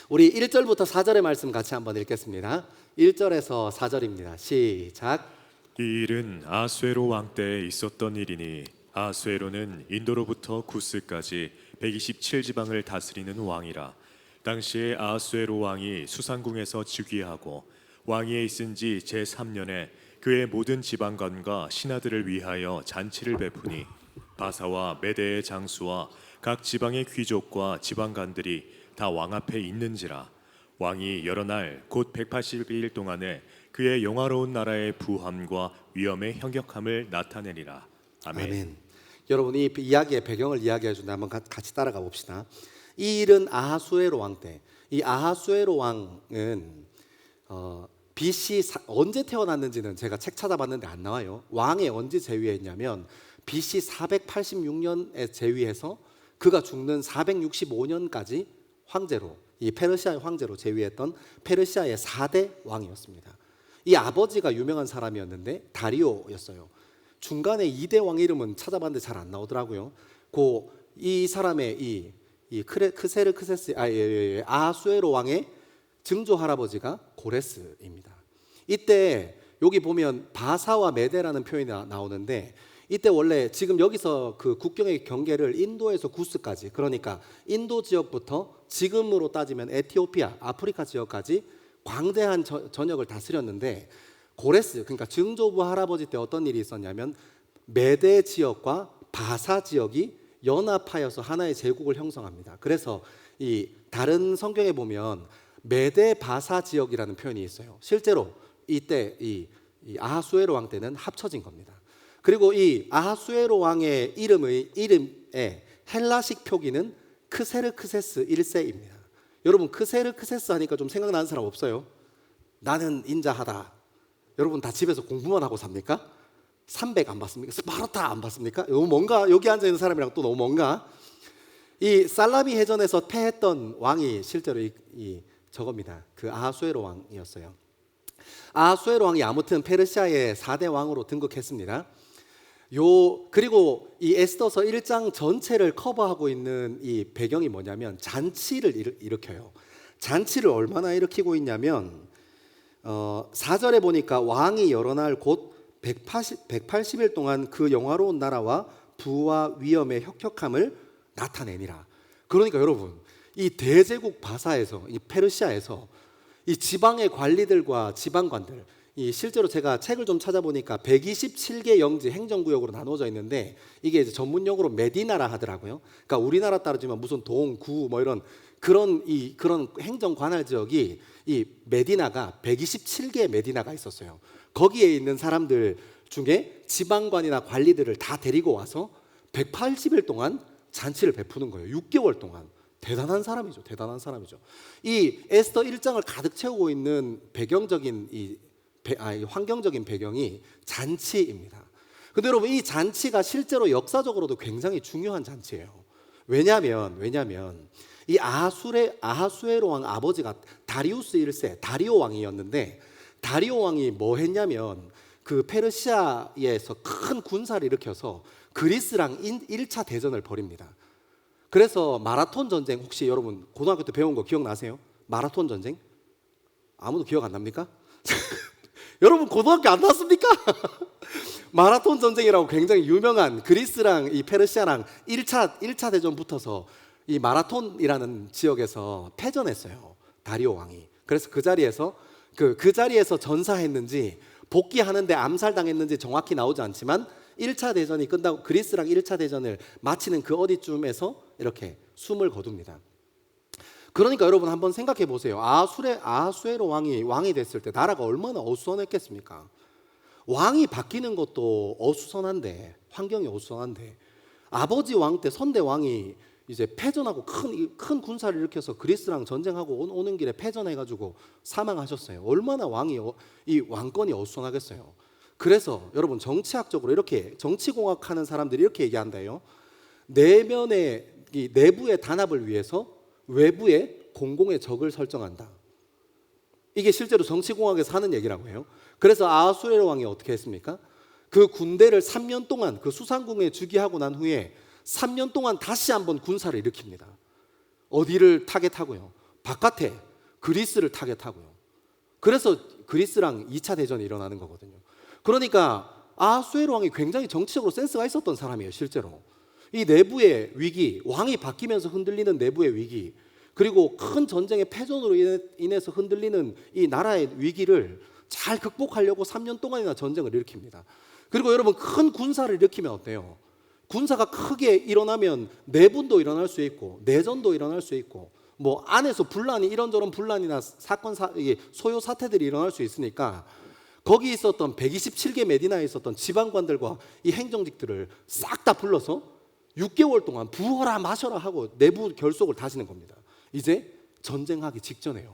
우리 1절부터 4절의 말씀 같이 한번 읽겠습니다. 1절에서 4절입니다. 시작. 이 일은 아수에로 왕 때에 있었던 일이니 아수에로는 인도로부터 구스까지 127지방을 다스리는 왕이라. 당시에 아수에로 왕이 수상궁에서 즉위하고 왕위에 있은 지 제3년에 그의 모든 지방관과 신하들을 위하여 잔치를 베푸니 바사와 메대의 장수와 각 지방의 귀족과 지방관들이 다 왕 앞에 있는지라. 왕이 여러 날 곧 180일 동안에 그의 영화로운 나라의 부함과 위엄의 형격함을 나타내리라. 아멘. 아멘. 여러분, 이 이야기의 배경을 이야기해 준다. 한번 같이 따라가 봅시다. 이 일은 아하수에로 왕 때. 이 아하수에로 왕은 BC 언제 태어났는지는 제가 책 찾아봤는데 안 나와요. 왕이 언제 재위했냐면 BC 486년에 재위해서 그가 죽는 465년까지 황제로, 이 페르시아의 황제로 재위했던 페르시아의 4대 왕이었습니다. 이 아버지가 유명한 사람이었는데 다리오였어요. 중간에 2대 왕 이름은 찾아봤는데 잘 안 나오더라고요. 이 사람의 크세르크세스 아하수에로 왕의 증조 할아버지가 고레스입니다. 이때 여기 보면 바사와 메데라는 표현이 나오는데 이때 원래 지금 여기서 그 국경의 경계를 인도에서 구스까지, 그러니까 인도 지역부터 지금으로 따지면 에티오피아, 아프리카 지역까지 광대한 전역을 다스렸는데 고레스, 그러니까 증조부 할아버지 때 어떤 일이 있었냐면 메데 지역과 바사 지역이 연합하여서 하나의 제국을 형성합니다. 그래서 이 다른 성경에 보면 메데 바사 지역이라는 표현이 있어요. 실제로 이때 이 아하수에로 왕 때는 합쳐진 겁니다. 그리고 이 아하수에로 왕의 이름의 헬라식 표기는 크세르크세스 1세입니다. 여러분, 크세르크세스 하니까 좀 생각나는 사람 없어요? 나는 인자하다. 여러분 다 집에서 공부만 하고 삽니까? 300 안 받습니까? 스파르타 안 받습니까? 너무 뭔가, 여기 앉아 있는 사람이랑 또 너무 뭔가. 이 살라미 해전에서 패했던 왕이 실제로 저겁니다. 그 아하수에로 왕이었어요. 아하수에로 왕이 아무튼 페르시아의 4대 왕으로 등극했습니다. 그리고 이 에스더서 1장 전체를 커버하고 있는 이 배경이 뭐냐면 잔치를 일으켜요. 잔치를 얼마나 일으키고 있냐면 4절에 보니까 왕이 여러 날 곧 180일 동안 그 영화로운 나라와 부와 위엄의 혁혁함을 나타내니라. 그러니까 여러분, 이 대제국 바사에서, 이 페르시아에서 이 지방의 관리들과 지방관들, 실제로 제가 책을 좀 찾아보니까 127개 영지 행정구역으로 나눠져 있는데 이게 이제 전문용어로 메디나라 하더라고요. 그러니까 우리나라 따르지만 무슨 동, 구 뭐 이런 그런 행정 관할 지역이 이 메디나가 127개의 메디나가 있었어요. 거기에 있는 사람들 중에 지방관이나 관리들을 다 데리고 와서 180일 동안 잔치를 베푸는 거예요. 6개월 동안. 대단한 사람이죠. 대단한 사람이죠. 이 에스더 1장을 가득 채우고 있는 환경적인 배경이 잔치입니다. 근데 여러분, 이 잔치가 실제로 역사적으로도 굉장히 중요한 잔치예요. 왜냐하면 이 아하수에로 왕 아버지가 다리우스 1세 다리오 왕이었는데, 다리오 왕이 뭐 했냐면 그 페르시아에서 큰 군사를 일으켜서 그리스랑 1차 대전을 벌입니다. 그래서 마라톤 전쟁, 혹시 여러분 고등학교 때 배운 거 기억나세요? 마라톤 전쟁? 아무도 기억 안 납니까? 여러분 고등학교 안 나왔습니까? 마라톤 전쟁이라고 굉장히 유명한, 그리스랑 이 페르시아랑 1차 대전 붙어서 이 마라톤이라는 지역에서 패전했어요, 다리오 왕이. 그래서 그 자리에서 전사했는지 복귀하는데 암살당했는지 정확히 나오지 않지만 1차 대전이 끝나고 그리스랑 1차 대전을 마치는 그 어디쯤에서 이렇게 숨을 거둡니다. 그러니까 여러분 한번 생각해 보세요. 아하수에로 왕이 됐을 때 나라가 얼마나 어수선했겠습니까? 왕이 바뀌는 것도 어수선한데, 환경이 어수선한데, 아버지 왕 때 선대 왕이 이제 패전하고 큰 군사를 일으켜서 그리스랑 전쟁하고 오는 길에 패전해가지고 사망하셨어요. 얼마나 이 왕권이 어수선하겠어요. 그래서 여러분 정치학적으로 이렇게 정치공학하는 사람들이 이렇게 얘기한대요. 내면의 이 내부의 단합을 위해서 외부의 공공의 적을 설정한다. 이게 실제로 정치공학에서 하는 얘기라고 해요. 그래서 아하수에로 왕이 어떻게 했습니까? 그 군대를 3년 동안 그 수상궁에 즉위하고 난 후에 3년 동안 다시 한번 군사를 일으킵니다. 어디를 타겟하고요? 바깥에 그리스를 타겟하고요. 그래서 그리스랑 2차 대전이 일어나는 거거든요. 그러니까 아하수에로 왕이 굉장히 정치적으로 센스가 있었던 사람이에요. 실제로 이 내부의 위기, 왕이 바뀌면서 흔들리는 내부의 위기, 그리고 큰 전쟁의 패전으로 인해서 흔들리는 이 나라의 위기를 잘 극복하려고 3년 동안이나 전쟁을 일으킵니다. 그리고 여러분 큰 군사를 일으키면 어때요? 군사가 크게 일어나면 내분도 일어날 수 있고 내전도 일어날 수 있고 뭐 안에서 분란이 이런저런 분란이나 소요 사태들이 일어날 수 있으니까 거기 있었던 127개 메디나에 있었던 지방관들과 이 행정직들을 싹 다 불러서 6개월 동안 부어라 마셔라 하고 내부 결속을 다지는 겁니다. 이제 전쟁하기 직전에요.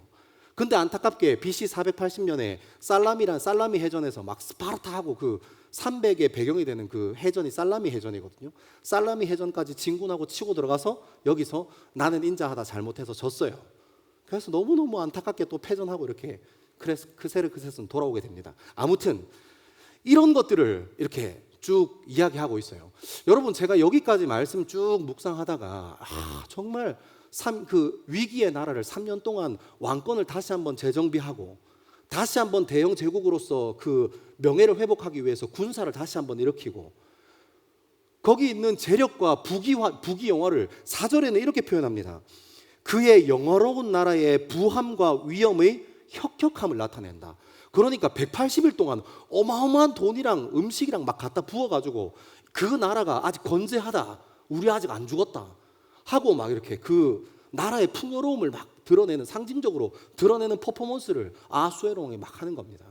근데 안타깝게 BC 480년에 살라미 해전에서 막 스파르타하고 그 300의 배경이 되는 그 해전이 살라미 해전이거든요. 살라미 해전까지 진군하고 치고 들어가서 여기서 나는 인자하다 잘못해서 졌어요. 그래서 너무너무 안타깝게 또 패전하고 이렇게 크세르크세스는 돌아오게 됩니다. 아무튼 이런 것들을 이렇게 쭉 이야기하고 있어요. 여러분 제가 여기까지 말씀 쭉 묵상하다가 정말 그 위기의 나라를 3년 동안 왕권을 다시 한번 재정비하고 다시 한번 대영 제국으로서 그 명예를 회복하기 위해서 군사를 다시 한번 일으키고 거기 있는 재력과 부귀 영화를 4절에는 이렇게 표현합니다. 그의 영화로운 나라의 부함과 위엄의 혁혁함을 나타낸다. 그러니까 180일 동안 어마어마한 돈이랑 음식이랑 막 갖다 부어가지고 그 나라가 아직 건재하다, 우리 아직 안 죽었다 하고 막 이렇게 그 나라의 풍요로움을 막 드러내는, 상징적으로 드러내는 퍼포먼스를 아하수에로 왕이 막 하는 겁니다.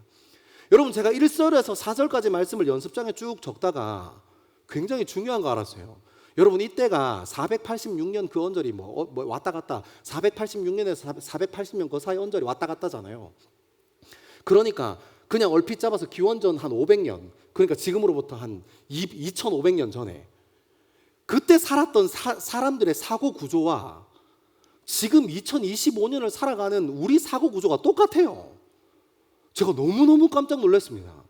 여러분 제가 1절에서 4절까지 말씀을 연습장에 쭉 적다가 굉장히 중요한 거 알았어요. 여러분 이때가 486년 그 언저리 뭐 왔다 갔다 486년에서 480년 그 사이 언저리 왔다 갔다잖아요. 그러니까 그냥 얼핏 잡아서 기원전 한 500년, 그러니까 지금으로부터 한 2500년 전에 그때 살았던 사람들의 사고 구조와 지금 2025년을 살아가는 우리 사고 구조가 똑같아요. 제가 너무너무 깜짝 놀랐습니다.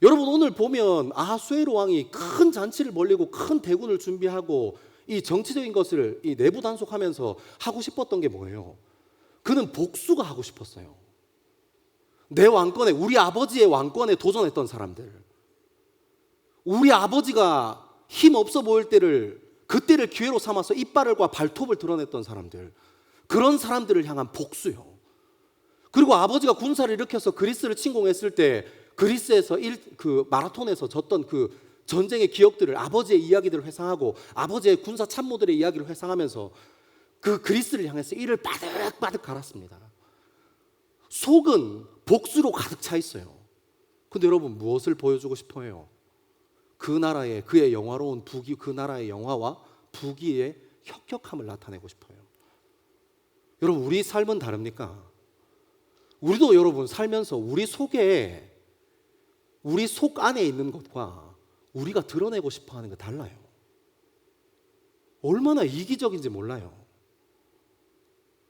여러분 오늘 보면 아하수에로 왕이 큰 잔치를 벌리고 큰 대군을 준비하고 이 정치적인 것을 이 내부 단속하면서 하고 싶었던 게 뭐예요? 그는 복수가 하고 싶었어요. 내 왕권에, 우리 아버지의 왕권에 도전했던 사람들, 우리 아버지가 힘 없어 보일 그때를 기회로 삼아서 이빨과 발톱을 드러냈던 사람들, 그런 사람들을 향한 복수요. 그리고 아버지가 군사를 일으켜서 그리스를 침공했을 때 그리스에서 그 마라톤에서 졌던 그 전쟁의 기억들을, 아버지의 이야기들을 회상하고 아버지의 군사 참모들의 이야기를 회상하면서 그 그리스를 향해서 이를 바득바득 갈았습니다. 속은 복수로 가득 차 있어요. 근데 여러분 무엇을 보여주고 싶어 해요? 그 나라의, 그의 영화로운 부귀, 그 나라의 영화와 부귀의 혁혁함을 나타내고 싶어요. 여러분 우리 삶은 다릅니까? 우리도 여러분 살면서 우리 속에, 우리 속 안에 있는 것과 우리가 드러내고 싶어 하는 게 달라요. 얼마나 이기적인지 몰라요.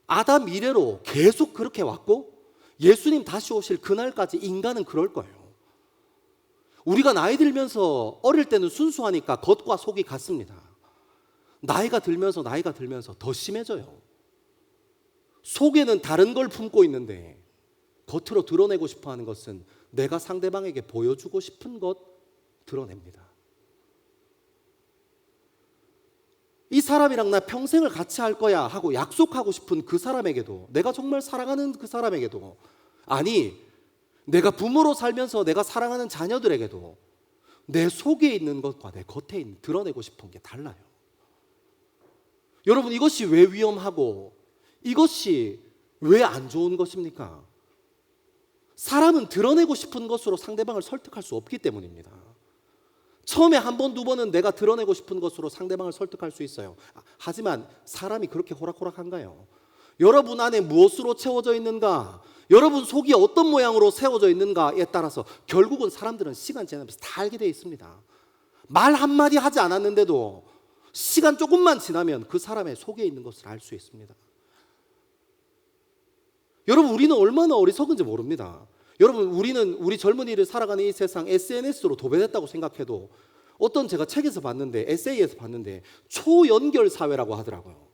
아담 이래로 계속 그렇게 왔고 예수님 다시 오실 그날까지 인간은 그럴 거예요. 우리가 나이 들면서 어릴 때는 순수하니까 겉과 속이 같습니다. 나이가 들면서 더 심해져요. 속에는 다른 걸 품고 있는데 겉으로 드러내고 싶어 하는 것은 내가 상대방에게 보여주고 싶은 것 드러냅니다. 이 사람이랑 나 평생을 같이 할 거야 하고 약속하고 싶은 그 사람에게도, 내가 정말 사랑하는 그 사람에게도, 아니 내가 부모로 살면서 내가 사랑하는 자녀들에게도 내 속에 있는 것과 내 겉에 있는 드러내고 싶은 게 달라요. 여러분 이것이 왜 위험하고 이것이 왜 안 좋은 것입니까? 사람은 드러내고 싶은 것으로 상대방을 설득할 수 없기 때문입니다. 처음에 한 번, 두 번은 내가 드러내고 싶은 것으로 상대방을 설득할 수 있어요. 하지만 사람이 그렇게 호락호락한가요? 여러분 안에 무엇으로 채워져 있는가? 여러분 속이 어떤 모양으로 세워져 있는가에 따라서 결국은 사람들은 시간 지나면서 다 알게 되어 있습니다. 말 한마디 하지 않았는데도 시간 조금만 지나면 그 사람의 속에 있는 것을 알 수 있습니다. 여러분, 우리는 얼마나 어리석은지 모릅니다. 여러분, 우리 젊은이를 살아가는 이 세상 SNS로 도배됐다고 생각해도 어떤 제가 책에서 봤는데, 에세이에서 봤는데 초연결 사회라고 하더라고요.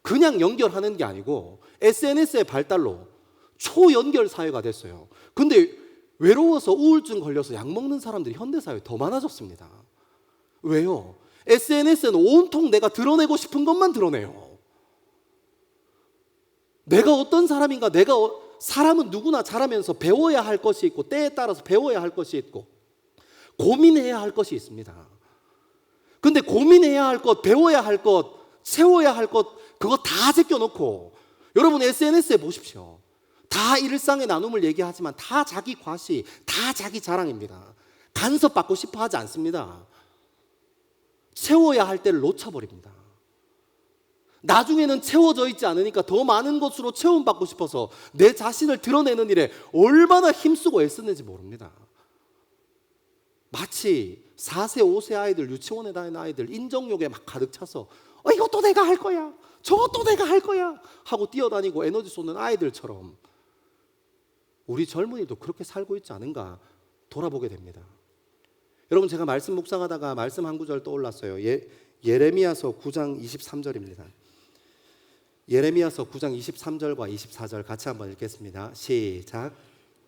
그냥 연결하는 게 아니고 SNS의 발달로 초연결 사회가 됐어요. 근데 외로워서 우울증 걸려서 약 먹는 사람들이 현대사회에 더 많아졌습니다. 왜요? SNS는 온통 내가 드러내고 싶은 것만 드러내요. 내가 어떤 사람인가, 사람은 누구나 자라면서 배워야 할 것이 있고 때에 따라서 배워야 할 것이 있고 고민해야 할 것이 있습니다. 근데 고민해야 할 것, 배워야 할 것, 세워야 할 것, 그거 다 제껴놓고 여러분 SNS에 보십시오. 다 일상의 나눔을 얘기하지만 다 자기 과시, 다 자기 자랑입니다. 간섭받고 싶어 하지 않습니다. 채워야 할 때를 놓쳐버립니다. 나중에는 채워져 있지 않으니까 더 많은 것으로 채움받고 싶어서 내 자신을 드러내는 일에 얼마나 힘쓰고 애쓰는지 모릅니다. 마치 4세, 5세 아이들, 유치원에 다니는 아이들 인정욕에 막 가득 차서 이것도 내가 할 거야, 저것도 내가 할 거야 하고 뛰어다니고 에너지 쏟는 아이들처럼 우리 젊은이도 그렇게 살고 있지 않은가 돌아보게 됩니다. 여러분, 제가 말씀 묵상하다가 말씀 한 구절 떠올랐어요. 예레미야서 9장 23절입니다. 예레미야서 9장 23절과 24절 같이 한번 읽겠습니다. 시작.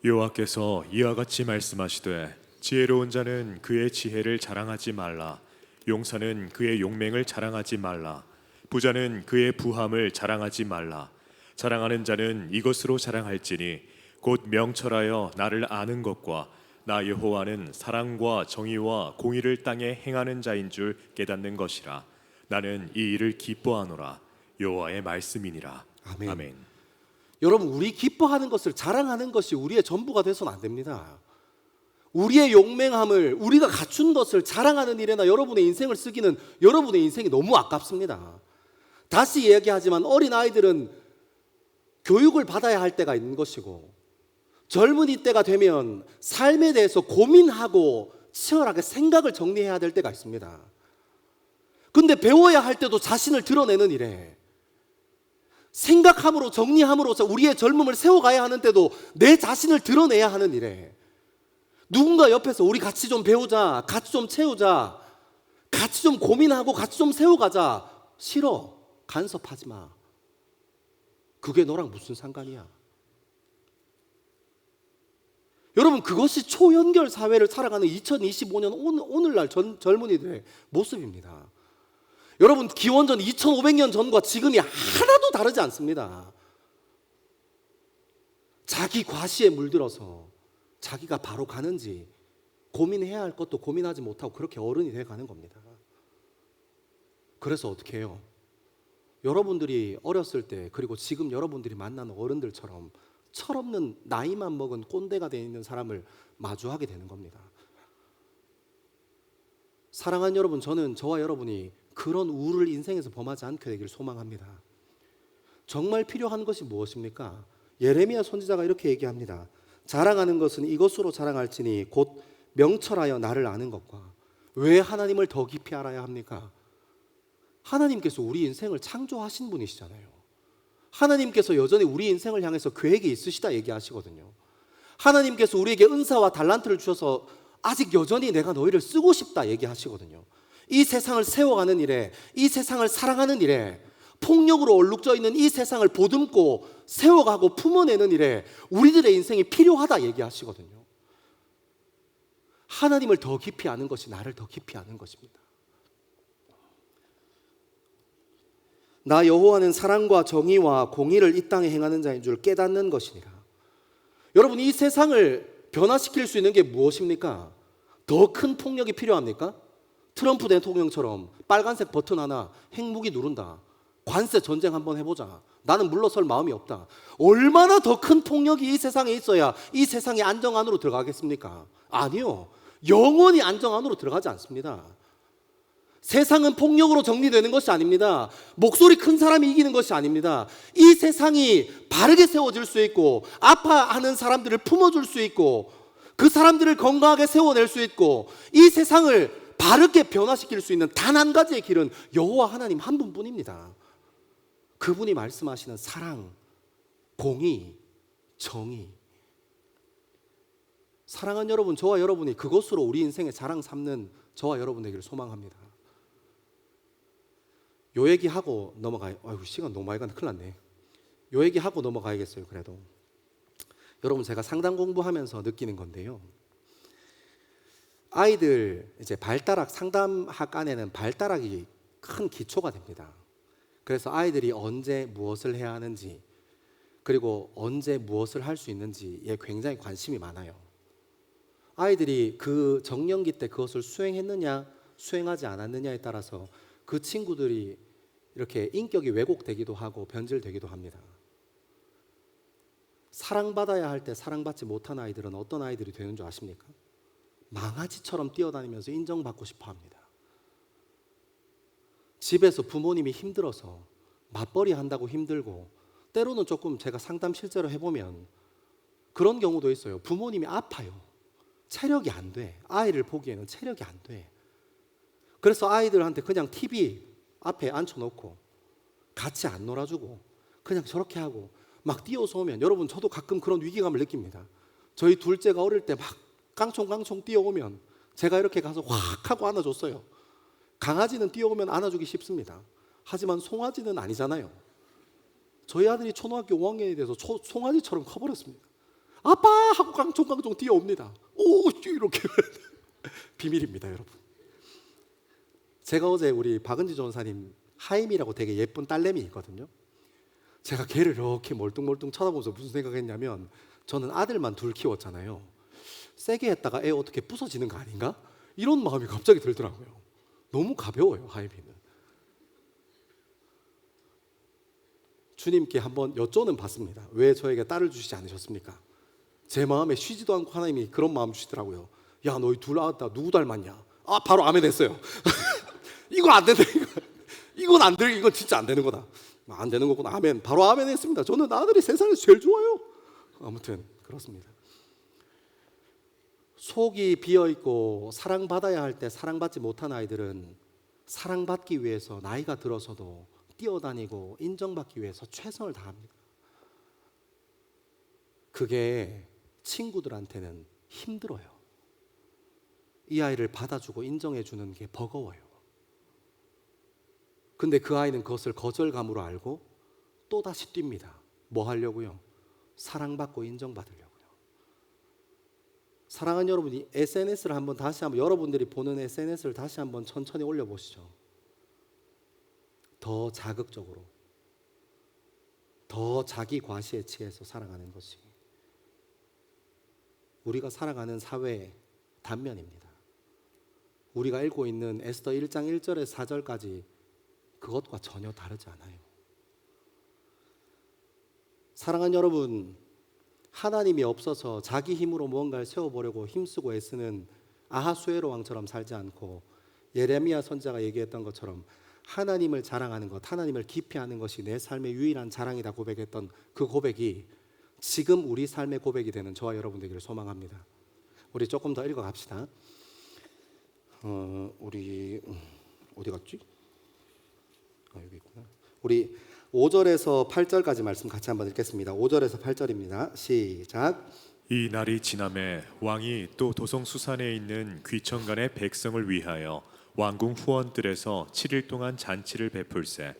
여호와께서 이와 같이 말씀하시되 지혜로운 자는 그의 지혜를 자랑하지 말라. 용사는 그의 용맹을 자랑하지 말라. 부자는 그의 부함을 자랑하지 말라. 자랑하는 자는 이것으로 자랑할지니 곧 명철하여 나를 아는 것과 나 여호와는 사랑과 정의와 공의를 땅에 행하는 자인 줄 깨닫는 것이라. 나는 이 일을 기뻐하노라. 여호와의 말씀이니라. 아멘. 아멘. 여러분, 우리 기뻐하는 것을 자랑하는 것이 우리의 전부가 돼서는 안 됩니다. 우리의 용맹함을, 우리가 갖춘 것을 자랑하는 일에나 여러분의 인생을 쓰기는 여러분의 인생이 너무 아깝습니다. 다시 이야기하지만 어린아이들은 교육을 받아야 할 때가 있는 것이고 젊은이 때가 되면 삶에 대해서 고민하고 치열하게 생각을 정리해야 될 때가 있습니다. 근데 배워야 할 때도 자신을 드러내는 일에 생각함으로 정리함으로써 우리의 젊음을 세워가야 하는 때도 내 자신을 드러내야 하는 일에 누군가 옆에서 우리 같이 좀 배우자, 같이 좀 채우자, 같이 좀 고민하고 같이 좀 세워가자. 싫어, 간섭하지 마. 그게 너랑 무슨 상관이야? 여러분, 그것이 초연결 사회를 살아가는 2025년 오늘날 젊은이들의 모습입니다. 여러분, 기원전 2500년 전과 지금이 하나도 다르지 않습니다. 자기 과시에 물들어서 자기가 바로 가는지 고민해야 할 것도 고민하지 못하고 그렇게 어른이 돼가는 겁니다. 그래서 어떻게 해요? 여러분들이 어렸을 때, 그리고 지금 여러분들이 만나는 어른들처럼 철없는 나이만 먹은 꼰대가 되어 있는 사람을 마주하게 되는 겁니다. 사랑하는 여러분, 저는 저와 여러분이 그런 우를 인생에서 범하지 않게 되기를 소망합니다. 정말 필요한 것이 무엇입니까? 예레미야 선지자가 이렇게 얘기합니다. 자랑하는 것은 이것으로 자랑할지니 곧 명철하여 나를 아는 것과. 왜 하나님을 더 깊이 알아야 합니까? 하나님께서 우리 인생을 창조하신 분이시잖아요. 하나님께서 여전히 우리 인생을 향해서 계획이 있으시다 얘기하시거든요. 하나님께서 우리에게 은사와 달란트를 주셔서 아직 여전히 내가 너희를 쓰고 싶다 얘기하시거든요. 이 세상을 세워가는 일에, 이 세상을 사랑하는 일에, 폭력으로 얼룩져 있는 이 세상을 보듬고 세워가고 품어내는 일에 우리들의 인생이 필요하다 얘기하시거든요. 하나님을 더 깊이 아는 것이 나를 더 깊이 아는 것입니다. 나 여호와는 사랑과 정의와 공의를 이 땅에 행하는 자인 줄 깨닫는 것이니라. 여러분, 이 세상을 변화시킬 수 있는 게 무엇입니까? 더 큰 폭력이 필요합니까? 트럼프 대통령처럼 빨간색 버튼 하나 핵무기 누른다, 관세 전쟁 한번 해보자, 나는 물러설 마음이 없다. 얼마나 더 큰 폭력이 이 세상에 있어야 이 세상이 안정 안으로 들어가겠습니까? 아니요. 영원히 안정 안으로 들어가지 않습니다. 세상은 폭력으로 정리되는 것이 아닙니다. 목소리 큰 사람이 이기는 것이 아닙니다. 이 세상이 바르게 세워질 수 있고 아파하는 사람들을 품어줄 수 있고 그 사람들을 건강하게 세워낼 수 있고 이 세상을 바르게 변화시킬 수 있는 단 한 가지의 길은 여호와 하나님 한 분뿐입니다. 그분이 말씀하시는 사랑, 공의, 정의. 사랑하는 여러분, 저와 여러분이 그것으로 우리 인생의 자랑 삼는 저와 여러분 되기를 소망합니다. 요 얘기하고 넘어가요. 아이고, 시간 너무 많이 가네. 큰일 났네. 요 얘기하고 넘어가야겠어요. 그래도 여러분, 제가 상담 공부하면서 느끼는 건데요, 아이들 이제 발달학, 상담학 안에는 발달학이 큰 기초가 됩니다. 그래서 아이들이 언제 무엇을 해야 하는지, 그리고 언제 무엇을 할 수 있는지에 굉장히 관심이 많아요. 아이들이 그 정년기 때 그것을 수행했느냐 수행하지 않았느냐에 따라서 그 친구들이 이렇게 인격이 왜곡되기도 하고 변질되기도 합니다. 사랑받아야 할 때 사랑받지 못한 아이들은 어떤 아이들이 되는 줄 아십니까? 망아지처럼 뛰어다니면서 인정받고 싶어 합니다. 집에서 부모님이 힘들어서 맞벌이 한다고 힘들고, 때로는 조금 제가 상담 실제로 해보면 그런 경우도 있어요. 부모님이 아파요. 체력이 안 돼. 아이를 보기에는 체력이 안 돼. 그래서 아이들한테 그냥 TV 앞에 앉혀놓고 같이 안 놀아주고 그냥 저렇게 하고 막 뛰어서 오면, 여러분 저도 가끔 그런 위기감을 느낍니다. 저희 둘째가 어릴 때 막 깡총깡총 뛰어오면 제가 이렇게 가서 확 하고 안아줬어요. 강아지는 뛰어오면 안아주기 쉽습니다. 하지만 송아지는 아니잖아요. 저희 아들이 초등학교 5학년이 돼서 송아지처럼 커버렸습니다. 아빠 하고 깡총깡총 뛰어옵니다. 오 이렇게 비밀입니다, 여러분. 제가 어제 우리 박은지 전사님 하임이라고 되게 예쁜 딸내미 있거든요. 제가 걔를 이렇게 멀뚱멀뚱 쳐다보면서 무슨 생각했냐면, 저는 아들만 둘 키웠잖아요. 세게 했다가 애 어떻게 부서지는 거 아닌가? 이런 마음이 갑자기 들더라고요. 너무 가벼워요, 하임이는. 주님께 한번 여쭤는 봤습니다. 왜 저에게 딸을 주시지 않으셨습니까? 제 마음에 쉬지도 않고 하나님이 그런 마음 주시더라고요. 야, 너희 둘 낳았다. 누구 닮았냐? 아, 바로 아멘 했어요. 이거 안 된다. 이건 안 돼. 이건 진짜 안 되는 거다. 안 되는 거구나. 아멘. 바로 아멘 했습니다. 저는 아들이 세상에서 제일 좋아요. 아무튼 그렇습니다. 속이 비어있고 사랑받아야 할 때 사랑받지 못한 아이들은 사랑받기 위해서 나이가 들어서도 뛰어다니고 인정받기 위해서 최선을 다합니다. 그게 친구들한테는 힘들어요. 이 아이를 받아주고 인정해주는 게 버거워요. 근데 그 아이는 그것을 거절감으로 알고 또다시 뜁니다. 뭐 하려고요? 사랑받고 인정받으려고요. 사랑하는 여러분이 SNS를 다시 한번 여러분들이 보는 SNS를 다시 한번 천천히 올려보시죠. 더 자극적으로, 더 자기 과시에 취해서 살아가는 것이 우리가 살아가는 사회의 단면입니다. 우리가 읽고 있는 에스더 1장 1절에서 4절까지 그것과 전혀 다르지 않아요. 사랑하는 여러분, 하나님이 없어서 자기 힘으로 무언가를 세워보려고 힘쓰고 애쓰는 아하수에로 왕처럼 살지 않고, 예레미야 선지자가 얘기했던 것처럼 하나님을 자랑하는 것, 하나님을 깊이 아는 것이 내 삶의 유일한 자랑이다 고백했던 그 고백이 지금 우리 삶의 고백이 되는 저와 여러분 되기를 소망합니다. 우리 조금 더 읽어갑시다. 우리 어디 갔지? 여기 있구나. 우리 5절에서 8절까지 말씀 같이 한번 읽겠습니다. 5절에서 8절입니다. 시작. 이 날이 지남에 왕이 또 도성 수산에 있는 귀천간의 백성을 위하여 왕궁 후원들에서 7일 동안 잔치를 베풀세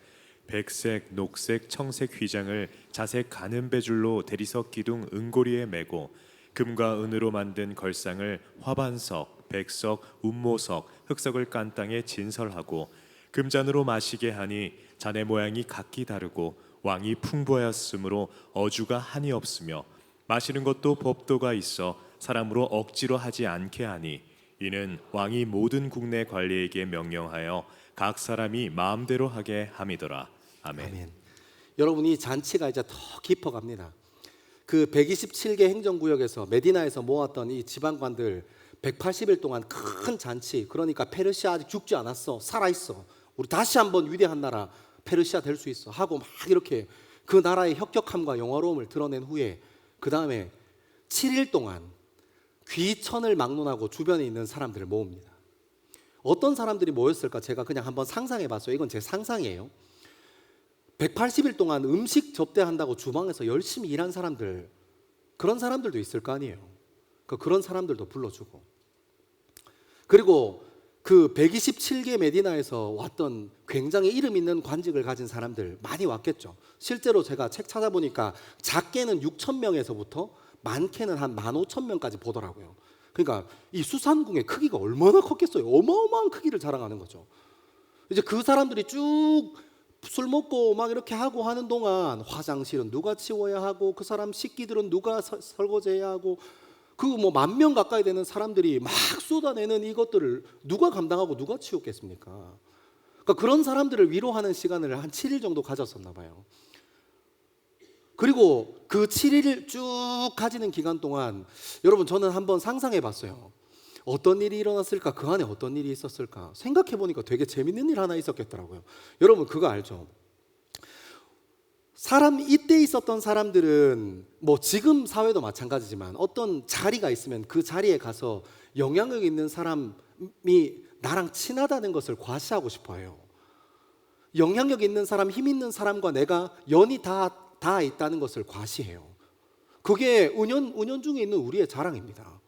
백색, 녹색, 청색 휘장을 자색 가는 배줄로 대리석 기둥 은고리에 메고 금과 은으로 만든 걸상을 화반석, 백석, 운모석, 흑석을 깐 땅에 진설하고 금잔으로 마시게 하니 잔의 모양이 각기 다르고 왕이 풍부하였으므로 어주가 한이 없으며 마시는 것도 법도가 있어 사람으로 억지로 하지 않게 하니 이는 왕이 모든 국내 관리에게 명령하여 각 사람이 마음대로 하게 함이더라. 아멘. 아멘. 여러분 이 잔치가 이제 더 깊어갑니다. 그 127개 행정구역에서 메디나에서 모았던 이 지방관들 180일 동안 큰 잔치, 그러니까 페르시아 아직 죽지 않았어, 살아있어, 우리 다시 한번 위대한 나라 페르시아 될 수 있어 하고 막 이렇게 그 나라의 혁혁함과 영화로움을 드러낸 후에 그 다음에 7일 동안 귀천을 막론하고 주변에 있는 사람들을 모읍니다. 어떤 사람들이 모였을까 제가 그냥 한번 상상해 봤어요. 이건 제 상상이에요. 180일 동안 음식 접대한다고 주방에서 열심히 일한 사람들, 그런 사람들도 있을 거 아니에요. 그런 사람들도 불러주고, 그리고 그 127개 메디나에서 왔던 굉장히 이름 있는 관직을 가진 사람들 많이 왔겠죠. 실제로 제가 책 찾아보니까 작게는 6,000명에서부터 많게는 한 15,000명까지 보더라고요. 그러니까 이 수산궁의 크기가 얼마나 컸겠어요. 어마어마한 크기를 자랑하는 거죠. 이제 그 사람들이 쭉 술 먹고 막 이렇게 하고 하는 동안 화장실은 누가 치워야 하고, 그 사람 식기들은 누가 설거지해야 하고, 그 뭐 10,000명 가까이 되는 사람들이 막 쏟아내는 이것들을 누가 감당하고 누가 치웠겠습니까? 그러니까 그런 사람들을 위로하는 시간을 한 7일 정도 가졌었나 봐요. 그리고 그 7일을 쭉 가지는 기간 동안 여러분 저는 한번 상상해 봤어요. 어떤 일이 일어났을까? 그 안에 어떤 일이 있었을까? 생각해 보니까 되게 재밌는 일 하나 있었겠더라고요. 여러분 그거 알죠? 이때 있었던 사람들은 뭐 지금 사회도 마찬가지지만 어떤 자리가 있으면 그 자리에 가서 영향력 있는 사람이 나랑 친하다는 것을 과시하고 싶어 해요. 영향력 있는 사람, 힘 있는 사람과 내가 연이 다 있다는 것을 과시해요. 그게 은연중에 있는 우리의 자랑입니다.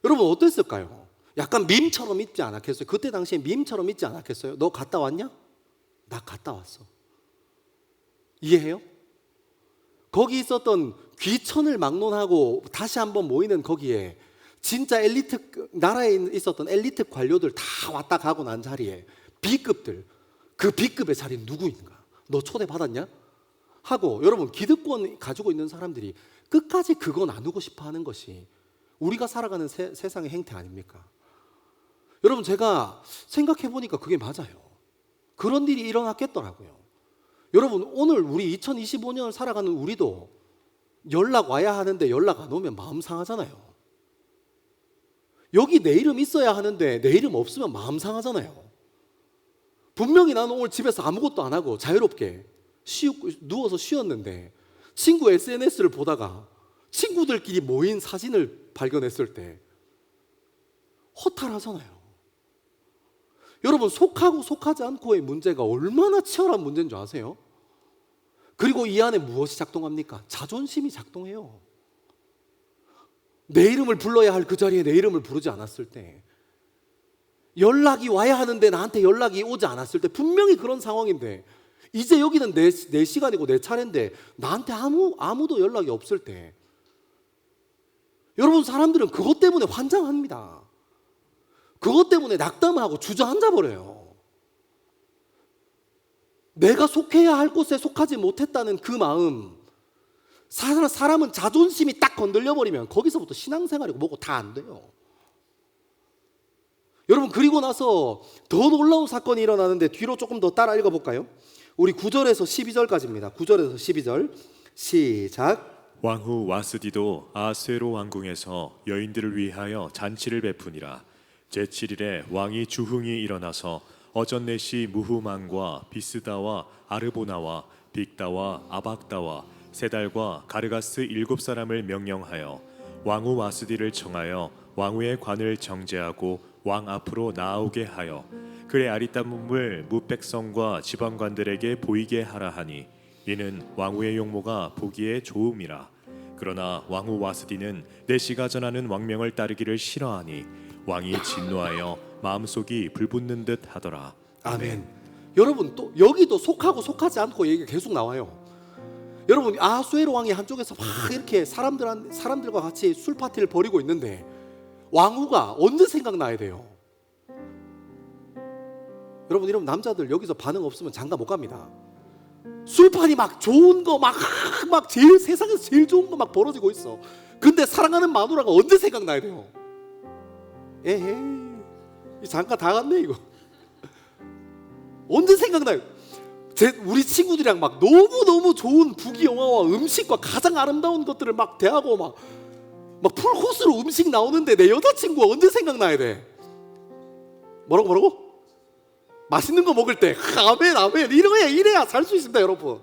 여러분 어땠을까요? 약간 밈처럼 있지 않았겠어요? 그때 당시에 밈처럼 있지 않았겠어요? 너 갔다 왔냐? 나 갔다 왔어. 이해해요? 거기 있었던 귀천을 막론하고 다시 한번 모이는 거기에 진짜 엘리트, 나라에 있었던 엘리트 관료들 다 왔다 가고 난 자리에 B급들, 그 B급의 자리는 누구인가? 너 초대받았냐? 하고 여러분 기득권 가지고 있는 사람들이 끝까지 그거 나누고 싶어 하는 것이 우리가 살아가는 세상의 행태 아닙니까? 여러분 제가 생각해 보니까 그게 맞아요. 그런 일이 일어났겠더라고요. 여러분 오늘 우리 2025년을 살아가는 우리도 연락 와야 하는데 연락 안 오면 마음 상하잖아요. 여기 내 이름 있어야 하는데 내 이름 없으면 마음 상하잖아요. 분명히 나는 오늘 집에서 아무것도 안 하고 자유롭게 누워서 쉬었는데 친구 SNS를 보다가 친구들끼리 모인 사진을 발견했을 때 허탈하잖아요. 여러분 속하고 속하지 않고의 문제가 얼마나 치열한 문제인 줄 아세요? 그리고 이 안에 무엇이 작동합니까? 자존심이 작동해요. 내 이름을 불러야 할 그 자리에 내 이름을 부르지 않았을 때, 연락이 와야 하는데 나한테 연락이 오지 않았을 때, 분명히 그런 상황인데 이제 여기는 내 시간이고 내 차례인데 나한테 아무도 연락이 없을 때, 여러분 사람들은 그것 때문에 환장합니다. 그것 때문에 낙담하고 주저앉아 버려요. 내가 속해야 할 곳에 속하지 못했다는 그 마음, 사람은 자존심이 딱 건들려 버리면 거기서부터 신앙생활이고 뭐고 다 안 돼요. 여러분 그리고 나서 더 놀라운 사건이 일어나는데 뒤로 조금 더 따라 읽어볼까요? 우리 9절에서 12절까지입니다. 9절에서 12절 시작. 왕후 와스디도 아수에로 왕궁에서 여인들을 위하여 잔치를 베푸니라. 제7일에 왕이 주흥이 일어나서 어전넷이 무후만과 비스다와 아르보나와 빅다와 아박다와 세달과 가르가스 7사람을 명령하여 왕후 와스디를 청하여 왕후의 관을 정제하고 왕 앞으로 나오게 하여 그의 아리따움을 무백성과 지방관들에게 보이게 하라 하니 이는 왕후의 용모가 보기에 좋음이라. 그러나 왕후 와스디는 내시가 전하는 왕명을 따르기를 싫어하니 왕이 진노하여 마음속이 불붙는 듯 하더라. 아멘. 여러분 또 여기도 속하고 속하지 않고 얘기가 계속 나와요. 여러분 아수에로 왕이 한쪽에서 막 이렇게 사람들과 같이 술 파티를 벌이고 있는데 왕후가 언제 생각나야 돼요? 여러분 이런 남자들 여기서 반응 없으면 장가 못 갑니다. 술판이 막 좋은 거 막 제일 세상에서 제일 좋은 거 막 벌어지고 있어. 근데 사랑하는 마누라가 언제 생각나야 돼요? 에헤이 이 장가 다 갔네 이거. 언제 생각나요? 우리 친구들이랑 막 너무너무 좋은 부귀영화와 음식과 가장 아름다운 것들을 막 대하고 막 풀코스로 음식 나오는데 내 여자친구가 언제 생각나야 돼? 뭐라고? 맛있는 거 먹을 때 아멘 이래야 살 수 있습니다, 여러분.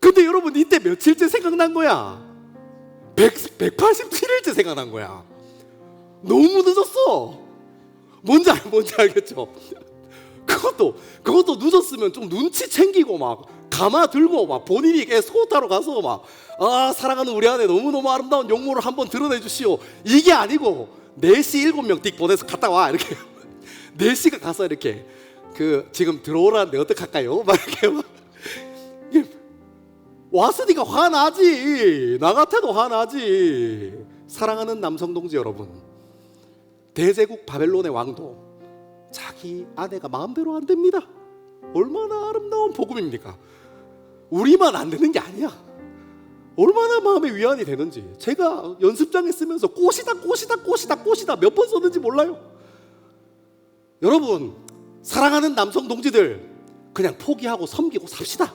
근데 여러분 이때 며칠째 생각난 거야? 187일째 생각난 거야. 너무 늦었어. 뭔지 알겠죠? 그것도 늦었으면 좀 눈치 챙기고 막 가마 들고 막 본인이 에스코트하러 가서 막 사랑하는 우리 아내 너무너무 아름다운 용모를 한번 드러내 주시오. 이게 아니고 4시 7명 띡 보내서 갔다 와 이렇게 4시가 가서 이렇게 지금 들어오라는데 어떡할까요? 막 이렇게 막 왔으니까 화나지. 나 같아도 화나지. 사랑하는 남성 동지 여러분, 대제국 바벨론의 왕도 자기 아내가 마음대로 안 됩니다. 얼마나 아름다운 복음입니까? 우리만 안 되는 게 아니야. 얼마나 마음의 위안이 되는지. 제가 연습장에 쓰면서 꽃이다 몇 번 썼는지 몰라요. 여러분, 사랑하는 남성 동지들 그냥 포기하고 섬기고 삽시다.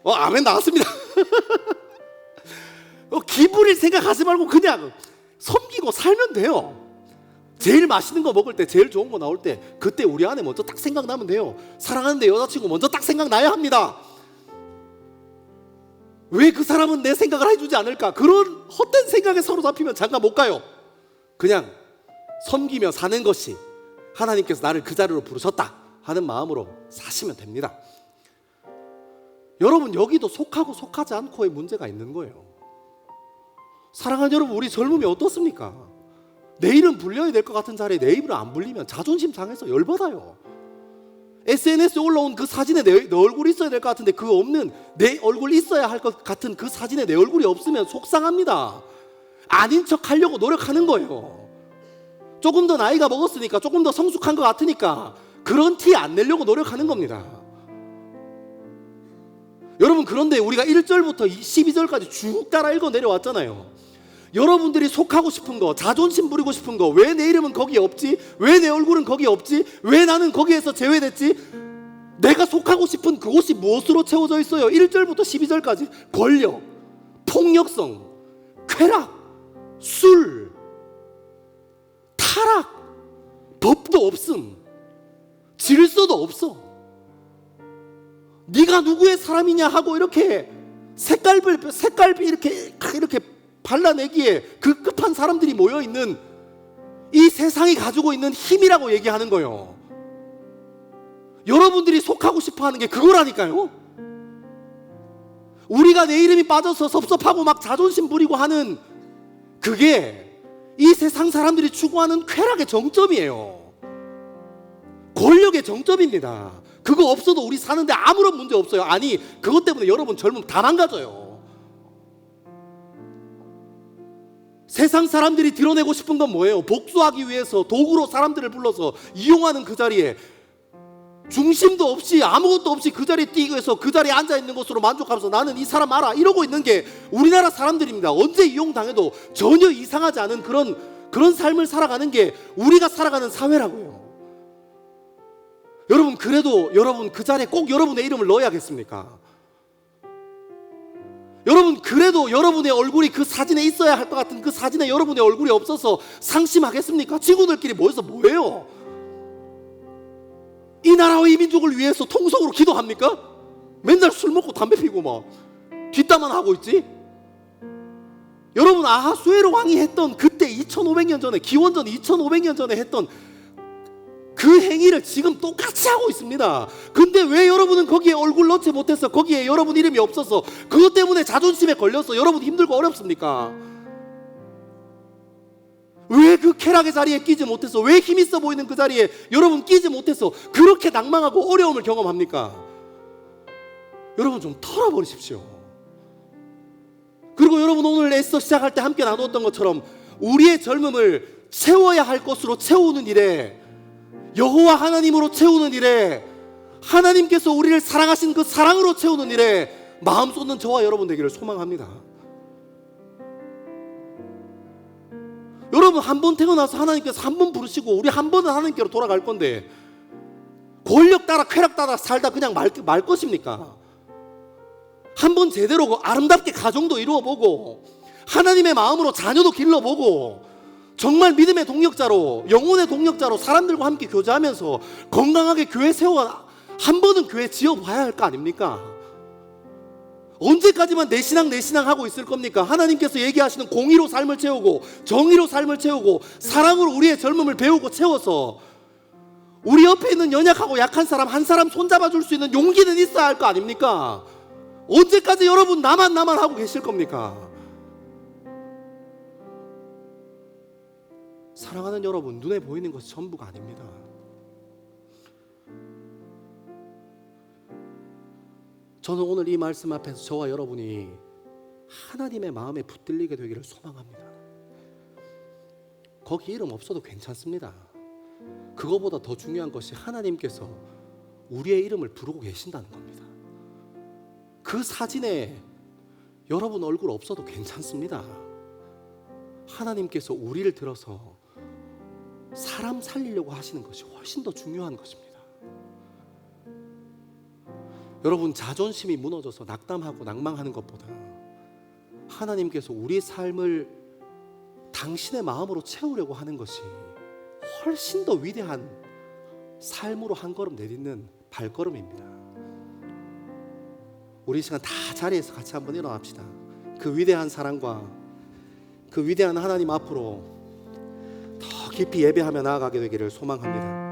아멘 나왔습니다. 기분을 생각하지 말고 그냥 섬기고 살면 돼요. 제일 맛있는 거 먹을 때, 제일 좋은 거 나올 때 그때 우리 아내 먼저 딱 생각나면 돼요. 사랑하는데 여자친구 먼저 딱 생각나야 합니다. 왜 그 사람은 내 생각을 해주지 않을까? 그런 헛된 생각에 서로 잡히면 장가 못 가요. 그냥 섬기며 사는 것이 하나님께서 나를 그 자리로 부르셨다 하는 마음으로 사시면 됩니다. 여러분, 여기도 속하고 속하지 않고의 문제가 있는 거예요. 사랑하는 여러분, 우리 젊음이 어떻습니까? 내 이름 불려야 될 것 같은 자리에 내 이름을 안 불리면 자존심 상해서 열받아요. SNS에 올라온 그 사진에 내 얼굴이 있어야 될 것 같은데 그 없는, 내 얼굴 있어야 할 것 같은 그 사진에 내 얼굴이 없으면 속상합니다. 아닌 척 하려고 노력하는 거예요. 조금 더 나이가 먹었으니까, 조금 더 성숙한 것 같으니까 그런 티 안 내려고 노력하는 겁니다. 여러분, 그런데 우리가 1절부터 12절까지 쭉 따라 읽어 내려왔잖아요. 여러분들이 속하고 싶은 거, 자존심 부리고 싶은 거, 왜 내 이름은 거기에 없지? 왜 내 얼굴은 거기에 없지? 왜 나는 거기에서 제외됐지? 내가 속하고 싶은 그곳이 무엇으로 채워져 있어요? 1절부터 12절까지 권력, 폭력성, 쾌락, 술, 타락, 법도 없음, 질서도 없어. 네가 누구의 사람이냐 하고 이렇게 색깔별 이렇게 발라내기에 급급한 사람들이 모여있는 이 세상이 가지고 있는 힘이라고 얘기하는 거예요. 여러분들이 속하고 싶어하는 게 그거라니까요. 우리가 내 이름이 빠져서 섭섭하고 막 자존심 부리고 하는 그게 이 세상 사람들이 추구하는 쾌락의 정점이에요. 권력의 정점입니다. 그거 없어도 우리 사는데 아무런 문제 없어요. 아니, 그것 때문에 여러분 젊음 다 망가져요. 세상 사람들이 드러내고 싶은 건 뭐예요? 복수하기 위해서 도구로 사람들을 불러서 이용하는 그 자리에 중심도 없이 아무것도 없이 그 자리에 뛰고 해서 그 자리에 앉아있는 것으로 만족하면서 나는 이 사람 알아 이러고 있는 게 우리나라 사람들입니다. 언제 이용당해도 전혀 이상하지 않은 그런 삶을 살아가는 게 우리가 살아가는 사회라고요. 여러분, 그래도 여러분 그 자리에 꼭 여러분의 이름을 넣어야겠습니까? 여러분, 그래도 여러분의 얼굴이 그 사진에 있어야 할 것 같은 그 사진에 여러분의 얼굴이 없어서 상심하겠습니까? 친구들끼리 모여서 뭐해요? 이 나라와 이 민족을 위해서 통성으로 기도합니까? 맨날 술 먹고 담배 피고 막 뒷담만 하고 있지? 여러분, 아하수에로 왕이 했던 그때 2500년 전에, 기원전 2500년 전에 했던 그 행위를 지금 똑같이 하고 있습니다. 근데 왜 여러분은 거기에 얼굴 넣지 못해서, 거기에 여러분 이름이 없어서, 그것 때문에 자존심에 걸려서 여러분 힘들고 어렵습니까? 왜 그 쾌락의 자리에 끼지 못해서, 왜 힘있어 보이는 그 자리에 여러분 끼지 못해서 그렇게 낭망하고 어려움을 경험합니까? 여러분 좀 털어버리십시오. 그리고 여러분, 오늘 애써 시작할 때 함께 나누었던 것처럼 우리의 젊음을 채워야 할 것으로 채우는 일에, 여호와 하나님으로 채우는 일에, 하나님께서 우리를 사랑하신 그 사랑으로 채우는 일에 마음 쏟는 저와 여러분 되기를 소망합니다. 여러분, 한 번 태어나서 하나님께서 한 번 부르시고 우리 한 번은 하나님께로 돌아갈 건데 권력 따라 쾌락 따라 살다 그냥 말 것입니까? 한번 제대로 아름답게 가정도 이루어보고 하나님의 마음으로 자녀도 길러보고 정말 믿음의 동력자로, 영혼의 동력자로 사람들과 함께 교제하면서 건강하게 교회 세워 한 번은 교회 지어봐야 할 거 아닙니까? 언제까지만 내 신앙 하고 있을 겁니까? 하나님께서 얘기하시는 공의로 삶을 채우고 정의로 삶을 채우고 사랑으로 우리의 젊음을 배우고 채워서 우리 옆에 있는 연약하고 약한 사람 한 사람 손잡아 줄 수 있는 용기는 있어야 할 거 아닙니까? 언제까지 여러분 나만 하고 계실 겁니까? 사랑하는 여러분, 눈에 보이는 것이 전부가 아닙니다. 저는 오늘 이 말씀 앞에서 저와 여러분이 하나님의 마음에 붙들리게 되기를 소망합니다. 거기 이름 없어도 괜찮습니다. 그거보다 더 중요한 것이 하나님께서 우리의 이름을 부르고 계신다는 겁니다. 그 사진에 여러분 얼굴 없어도 괜찮습니다. 하나님께서 우리를 들어서 사람 살리려고 하시는 것이 훨씬 더 중요한 것입니다. 여러분, 자존심이 무너져서 낙담하고 낭망하는 것보다 하나님께서 우리의 삶을 당신의 마음으로 채우려고 하는 것이 훨씬 더 위대한 삶으로 한 걸음 내딛는 발걸음입니다. 우리 이 시간 다 자리에서 같이 한번 일어납시다. 그 위대한 사랑과 그 위대한 하나님 앞으로 더 깊이 예배하며 나아가게 되기를 소망합니다.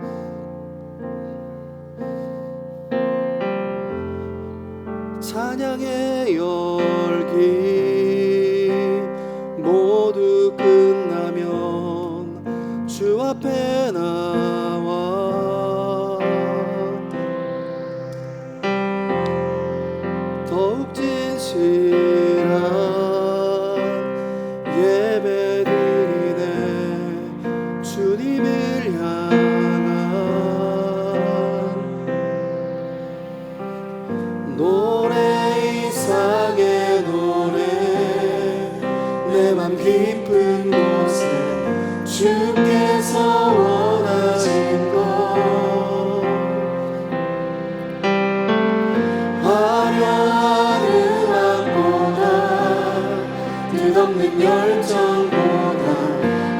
찬양의 열기 모두 끝나면 주 앞에 나와 더욱 진실한 예배 드리네 주님을 향한 노래 이상의 노래 내 맘 깊은 곳에 주께서 원하신 것 화려한 음악보다 뜻없는 열정보다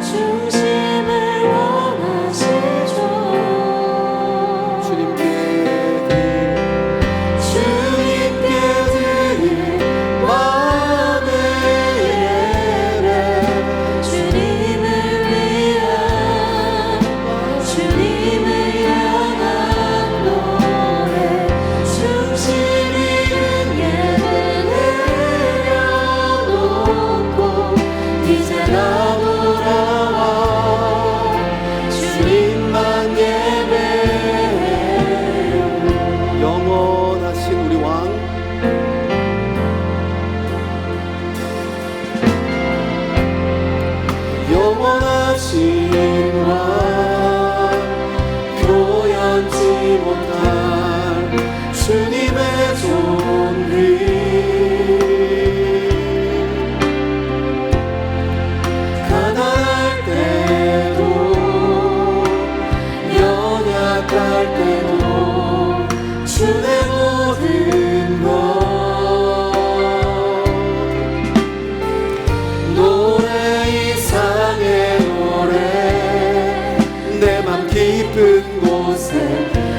중심을 원하시죠. 주님께 드릴 마음의 예배 주님을 향한 노래 중심 잃은 예배 내려놓고 이제 나 돌아와 주님만 예배해요. 영원하신 우리 왕 영원하신 왕 표현치 못할 주님의 존귀 가난할 때도 연약할 때도 주의 모든 것 노래 이상의 노래 내 맘 깊은 곳에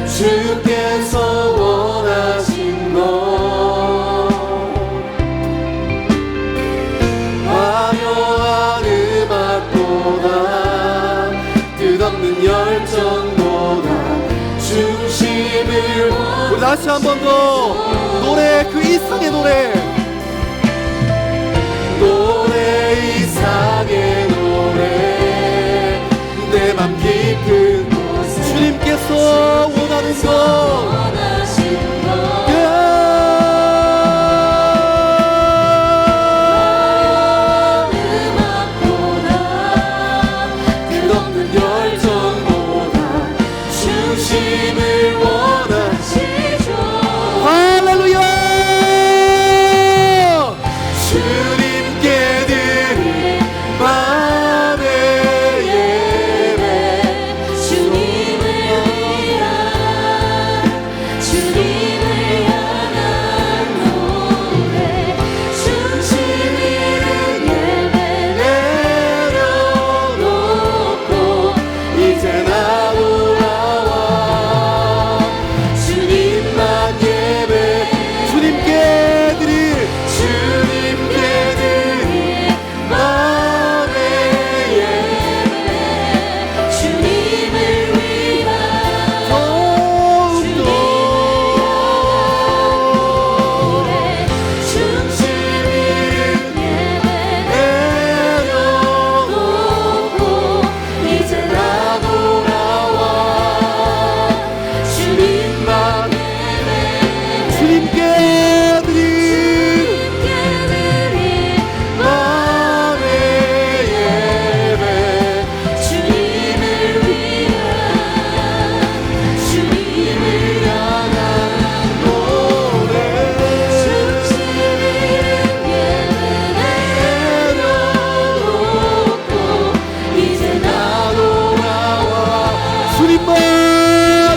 주께서 원하신 것 화려한 음악보다 뜻없는 열정보다 중심을 우리 다시 한 번 더 노래 그 이상의 노래 이상의 노래 내 맘 깊은 곳에 주님께서 원하는 것 끝없는 열정보다 중심을 원하시죠. 할렐루야 주님께 드릴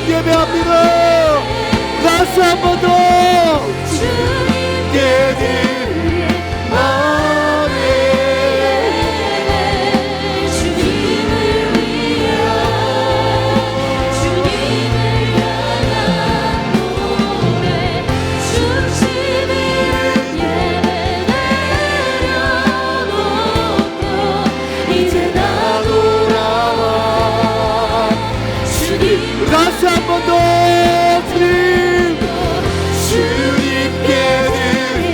예배합니다. 다시 한 번 더 주님께 드릴 마음의 주님을 위하여 주님을 향한 노래 중심을 예배 내려놓고 이제 나 돌아와 주님 다시 한 번 더 주님께 드릴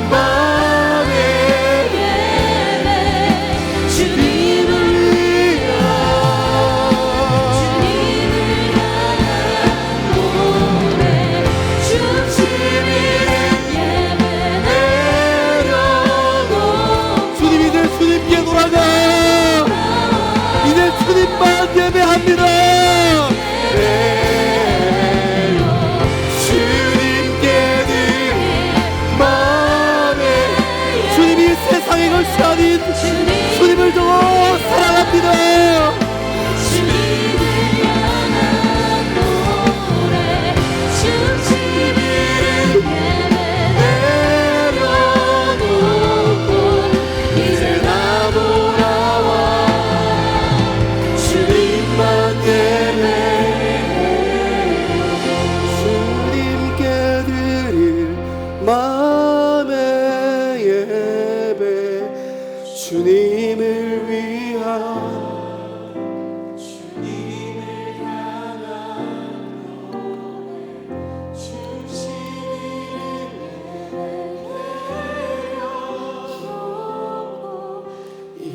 마음의 예배 주님을 노래 중심을 예배 내려놓고 주님 이제 주님께 돌아가 이제 주님만 예배합니다. 주님께 드릴 마음의 주님이 세상의 것이 아닌 주님을 더 사랑합니다. 주님을 향한 노래 중심을 예배 내려놓고 이제 나 돌아와 주님만 주님께 드릴 마음의 예배 주님을 위한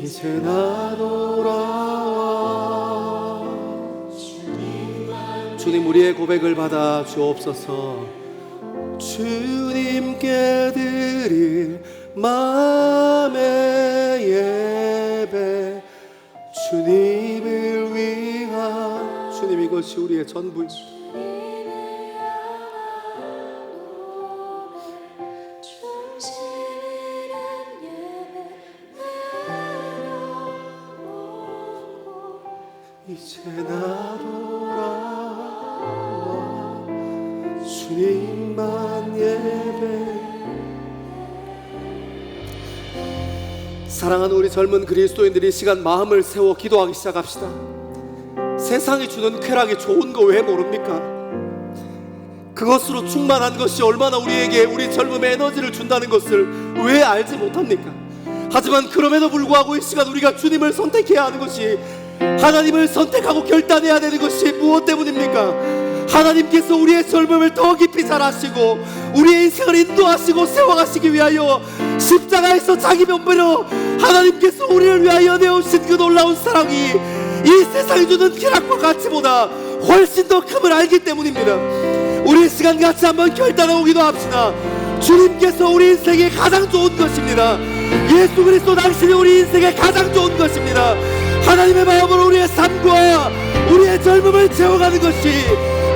이제 나 돌아와 주님 우리의 고백을 받아 주옵소서. 주님께 드릴 마음의 예배 주님을 위한 주님 이것이 우리의 전부입니다. 이제 나 돌아와 주님만 예배. 사랑하는 우리 젊은 그리스도인들이 이 시간 마음을 세워 기도하기 시작합시다. 세상이 주는 쾌락이 좋은 거 왜 모릅니까? 그것으로 충만한 것이 얼마나 우리에게 우리 젊음의 에너지를 준다는 것을 왜 알지 못합니까? 하지만 그럼에도 불구하고 이 시간 우리가 주님을 선택해야 하는 것이, 하나님을 선택하고 결단해야 되는 것이 무엇 때문입니까? 하나님께서 우리의 젊음을 더 깊이 잘 아시고 우리의 인생을 인도하시고 세워가시기 위하여 십자가에서 자기 면배로 하나님께서 우리를 위하여 내오신 그 놀라운 사랑이 이 세상이 주는 쾌락과 가치보다 훨씬 더 큼을 알기 때문입니다. 우리 이 시간 같이 한번 결단하고 기도합시다. 주님께서 우리 인생에 가장 좋은 것입니다. 예수 그리스도 당신이 우리 인생에 가장 좋은 것입니다. 하나님의 마음으로 우리의 삶과 우리의 젊음을 채워가는 것이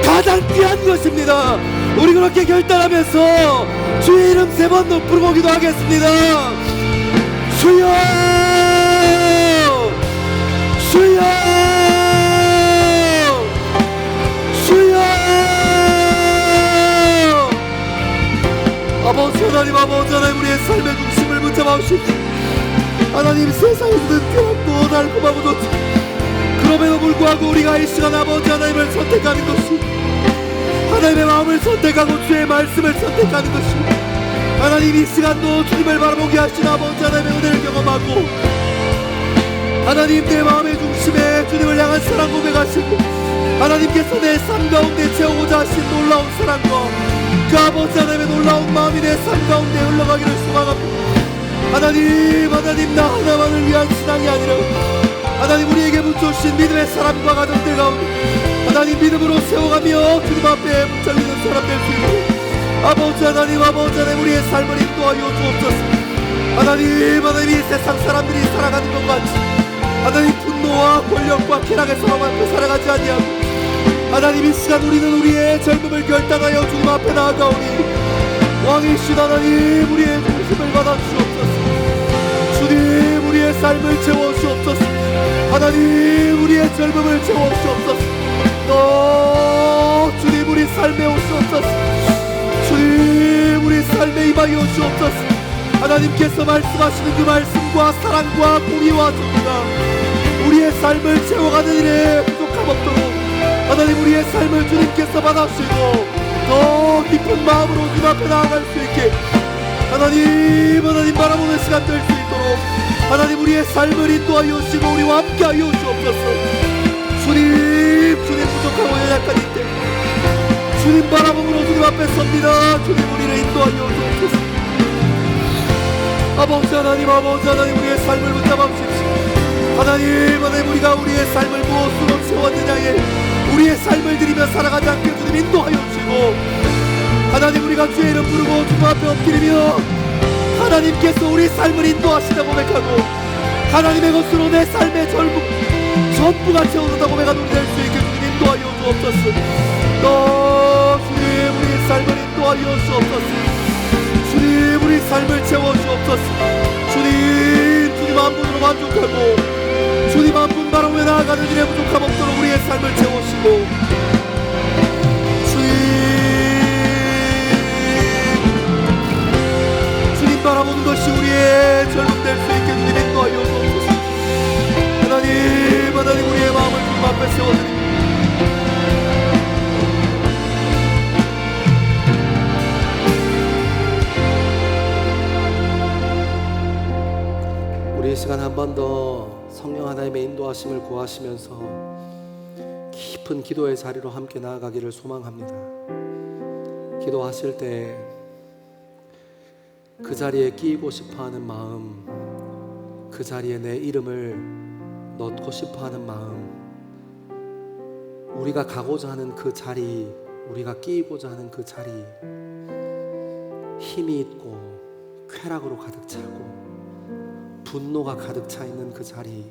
가장 귀한 것입니다. 우리 그렇게 결단하면서 주의 이름 3번 부르고 기도하겠습니다. 주여 주여 주여. 아버지 하나님, 아버지 하나님, 우리의 삶의 중심을 붙잡아 주십시오. 하나님, 세상에서는 쾌락도 달콤하고 좋지, 그럼에도 불구하고 우리가 이 시간 아버지 하나님을 선택하는 것이, 하나님의 마음을 선택하고 주의 말씀을 선택하는 것이, 하나님 이 시간도 주님을 바라보게 하신 아버지 하나님의 은혜를 경험하고, 하나님 내 마음의 중심에 주님을 향한 사랑 고백하시고, 하나님께서 내 삶 가운데 채우고자 하신 놀라운 사랑과 그 아버지 하나님의 놀라운 마음이 내 삶 가운데 흘러가기를 소망합니다. 하나님, 하나님 나 하나만을 위한 신앙이 아니라 하나님 우리에게 붙여주신 믿음의 사람과 가정들 가운데 하나님 믿음으로 세워가며 주님 앞에 붙잡히는 사람 될 수 있도록 아버지 하나님, 아버지 하나님 우리의 삶을 인도하여 주옵소서. 하나님, 하나님 이 세상 사람들이 살아가는 것 같이 하나님 분노와 권력과 쾌락의 사람 앞에 살아가지 아니하고 하나님 이 시간 우리는 우리의 젊음을 결단하여 주님 앞에 나아가오니 왕이신 하나님 우리의 중심을 받아주시옵소서. 주님 우리의 삶을 채워주시옵소서. 하나님 우리의 젊음을 채워주시옵소서. 인도하여 주옵소서. 하나님께서 말씀하시는 그 말씀과 사랑과 공의와 정의가 우리의 삶을 채워가는 일에 부족함 없도록 하나님 우리의 삶을 주님께서 받아주시고 더 깊은 마음으로 주님 앞에 나아갈 수 있게 하나님 바라보는 시간 될 수 있도록 하나님 우리의 삶을 인도하여 주시고 우리와 함께하여 주옵소서. 주님 부족하고 연약한 이때 주님 바라봄으로 주님 앞에 섭니다. 주님 우리를 인도하여 주옵소서. 아버지 하나님 우리의 삶을 붙잡아 주십시오. 하나님 우리가 우리의 삶을 무엇으로 채웠느냐에 우리의 삶을 드리며 살아가지 않게 주님 인도하여 주시고 하나님 우리가 주의 이름 부르고 주님 앞에 엎드리며 하나님께서 우리 삶을 인도하시다 고백하고 하나님의 것으로 내 삶의 전부가 채워졌다 고백하는 우리 될 수 있게 주님 인도하여 주옵소서. 또 주님 우리 삶을 인도하여 주옵소서. 주님 우리 삶을 채워주옵소서. 주님 한 분으로 만족하고 주님 한 분 바라보며 나아가는 일에 부족함 없도록 우리의 삶을 채우시고 주님 바라보는 것이 우리의 젊음 될 수 있게 주님 인도하여 주옵소서. 하나님 우리의 마음을 주님 앞에 세워드립니다. 우리 이 시간 한 번 더 성령 하나님의 인도하심을 구하시면서 깊은 기도의 자리로 함께 나아가기를 소망합니다. 기도하실 때 그 자리에 끼이고 싶어하는 마음, 그 자리에 내 이름을 넣고 싶어하는 마음, 우리가 가고자 하는 그 자리, 우리가 끼이고자 하는 그 자리, 힘이 있고 쾌락으로 가득 차고 분노가 가득 차 있는 그 자리,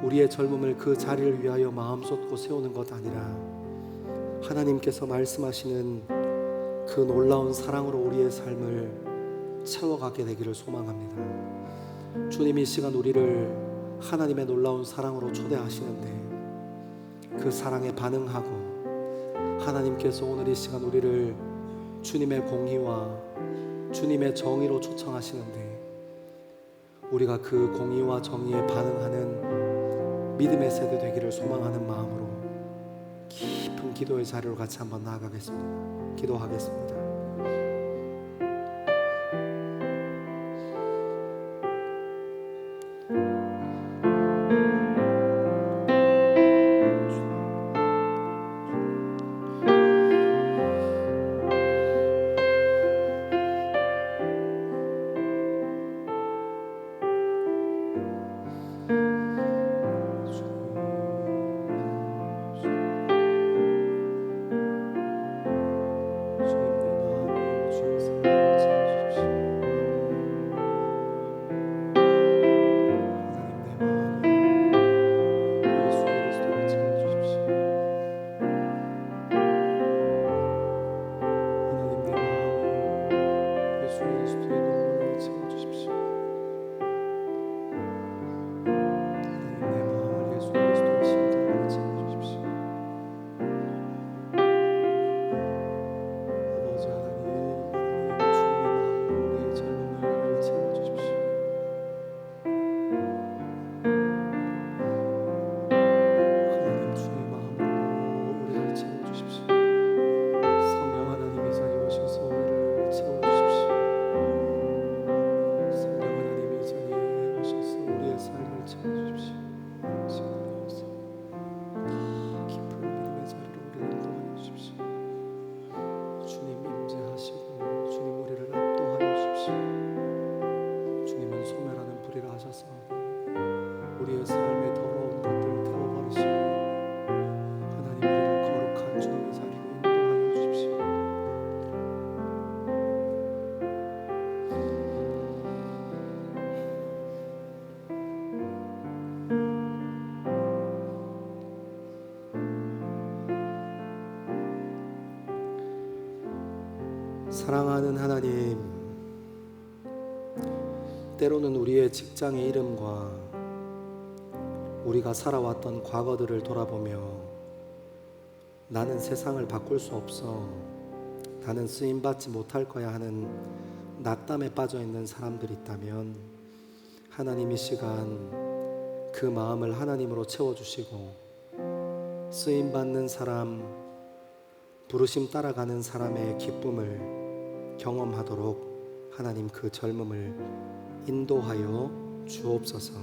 우리의 젊음을 그 자리를 위하여 마음 쏟고 세우는 것 아니라 하나님께서 말씀하시는 그 놀라운 사랑으로 우리의 삶을 채워가게 되기를 소망합니다. 주님이 이 시간 우리를 하나님의 놀라운 사랑으로 초대하시는데 그 사랑에 반응하고 하나님께서 오늘 이 시간 우리를 주님의 공의와 주님의 정의로 초청하시는데 우리가 그 공의와 정의에 반응하는 믿음의 세대 되기를 소망하는 마음으로 깊은 기도의 자리로 같이 한번 나아가겠습니다. 기도하겠습니다. 우리의 삶의 더러운 것들을 태워버리시고 하나님 우리를 거룩한 주님의 자리로 인도하여 주십시오. 사랑하는 하나님, 때로는 우리의 직장의 이름과 우리가 살아왔던 과거들을 돌아보며 나는 세상을 바꿀 수 없어, 나는 쓰임 받지 못할 거야 하는 낙담에 빠져 있는 사람들이 있다면 하나님 이 시간 그 마음을 하나님으로 채워주시고 쓰임 받는 사람, 부르심 따라가는 사람의 기쁨을 경험하도록 하나님 그 젊음을 인도하여 주옵소서.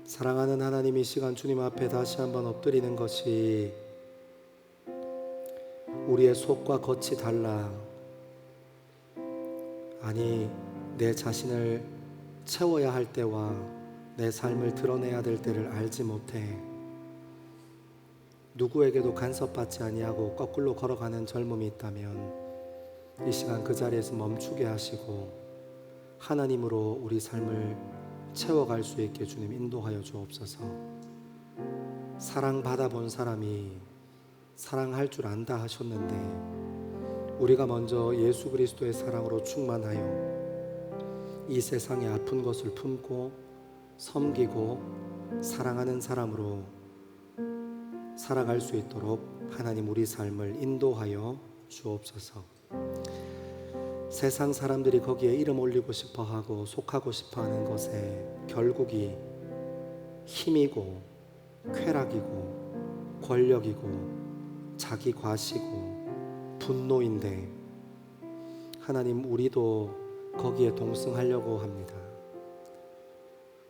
사랑하는 하나님, 이 시간 주님 앞에 다시 한번 엎드리는 것이 우리의 속과 겉이 달라, 아니 내 자신을 채워야 할 때와 내 삶을 드러내야 될 때를 알지 못해 누구에게도 간섭받지 아니하고 거꾸로 걸어가는 젊음이 있다면 이 시간 그 자리에서 멈추게 하시고 하나님으로 우리 삶을 채워갈 수 있게 주님 인도하여 주옵소서. 사랑받아 본 사람이 사랑할 줄 안다 하셨는데 우리가 먼저 예수 그리스도의 사랑으로 충만하여 이 세상의 아픈 것을 품고 섬기고 사랑하는 사람으로 살아갈 수 있도록 하나님 우리 삶을 인도하여 주옵소서. 세상 사람들이 거기에 이름 올리고 싶어하고 속하고 싶어하는 것에 결국이 힘이고 쾌락이고 권력이고 자기 과시고 분노인데 하나님 우리도 거기에 동승하려고 합니다.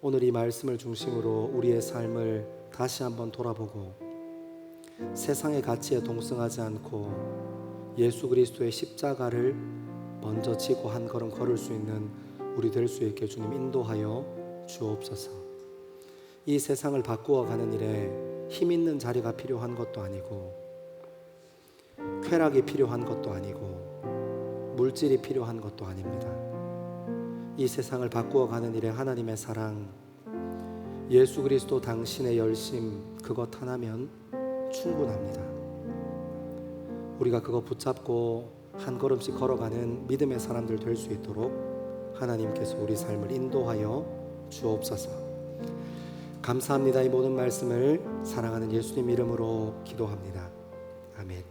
오늘 이 말씀을 중심으로 우리의 삶을 다시 한번 돌아보고 세상의 가치에 동승하지 않고 예수 그리스도의 십자가를 먼저 지고 한 걸음 걸을 수 있는 우리 될 수 있게 주님 인도하여 주옵소서. 이 세상을 바꾸어 가는 일에 힘 있는 자리가 필요한 것도 아니고 쾌락이 필요한 것도 아니고 물질이 필요한 것도 아닙니다. 이 세상을 바꾸어 가는 일에 하나님의 사랑, 예수 그리스도 당신의 열심, 그것 하나면 충분합니다. 우리가 그거 붙잡고 한 걸음씩 걸어가는 믿음의 사람들 될 수 있도록 하나님께서 우리 삶을 인도하여 주옵소서. 감사합니다. 이 모든 말씀을 사랑하는 예수님 이름으로 기도합니다. 아멘.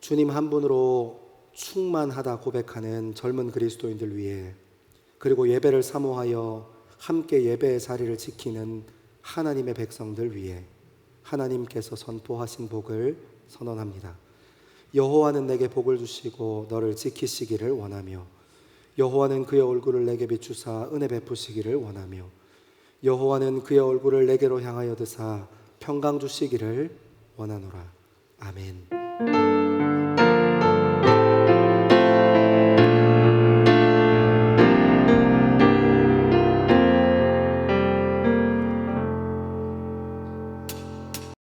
주님 한 분으로 충만하다 고백하는 젊은 그리스도인들 위해, 그리고 예배를 사모하여 함께 예배의 자리를 지키는 하나님의 백성들 위해 하나님께서 선포하신 복을 선언합니다. 여호와는 내게 복을 주시고 너를 지키시기를 원하며, 여호와는 그의 얼굴을 내게 비추사 은혜 베푸시기를 원하며, 여호와는 그의 얼굴을 내게로 향하여 드사 평강 주시기를 원하노라. 아멘.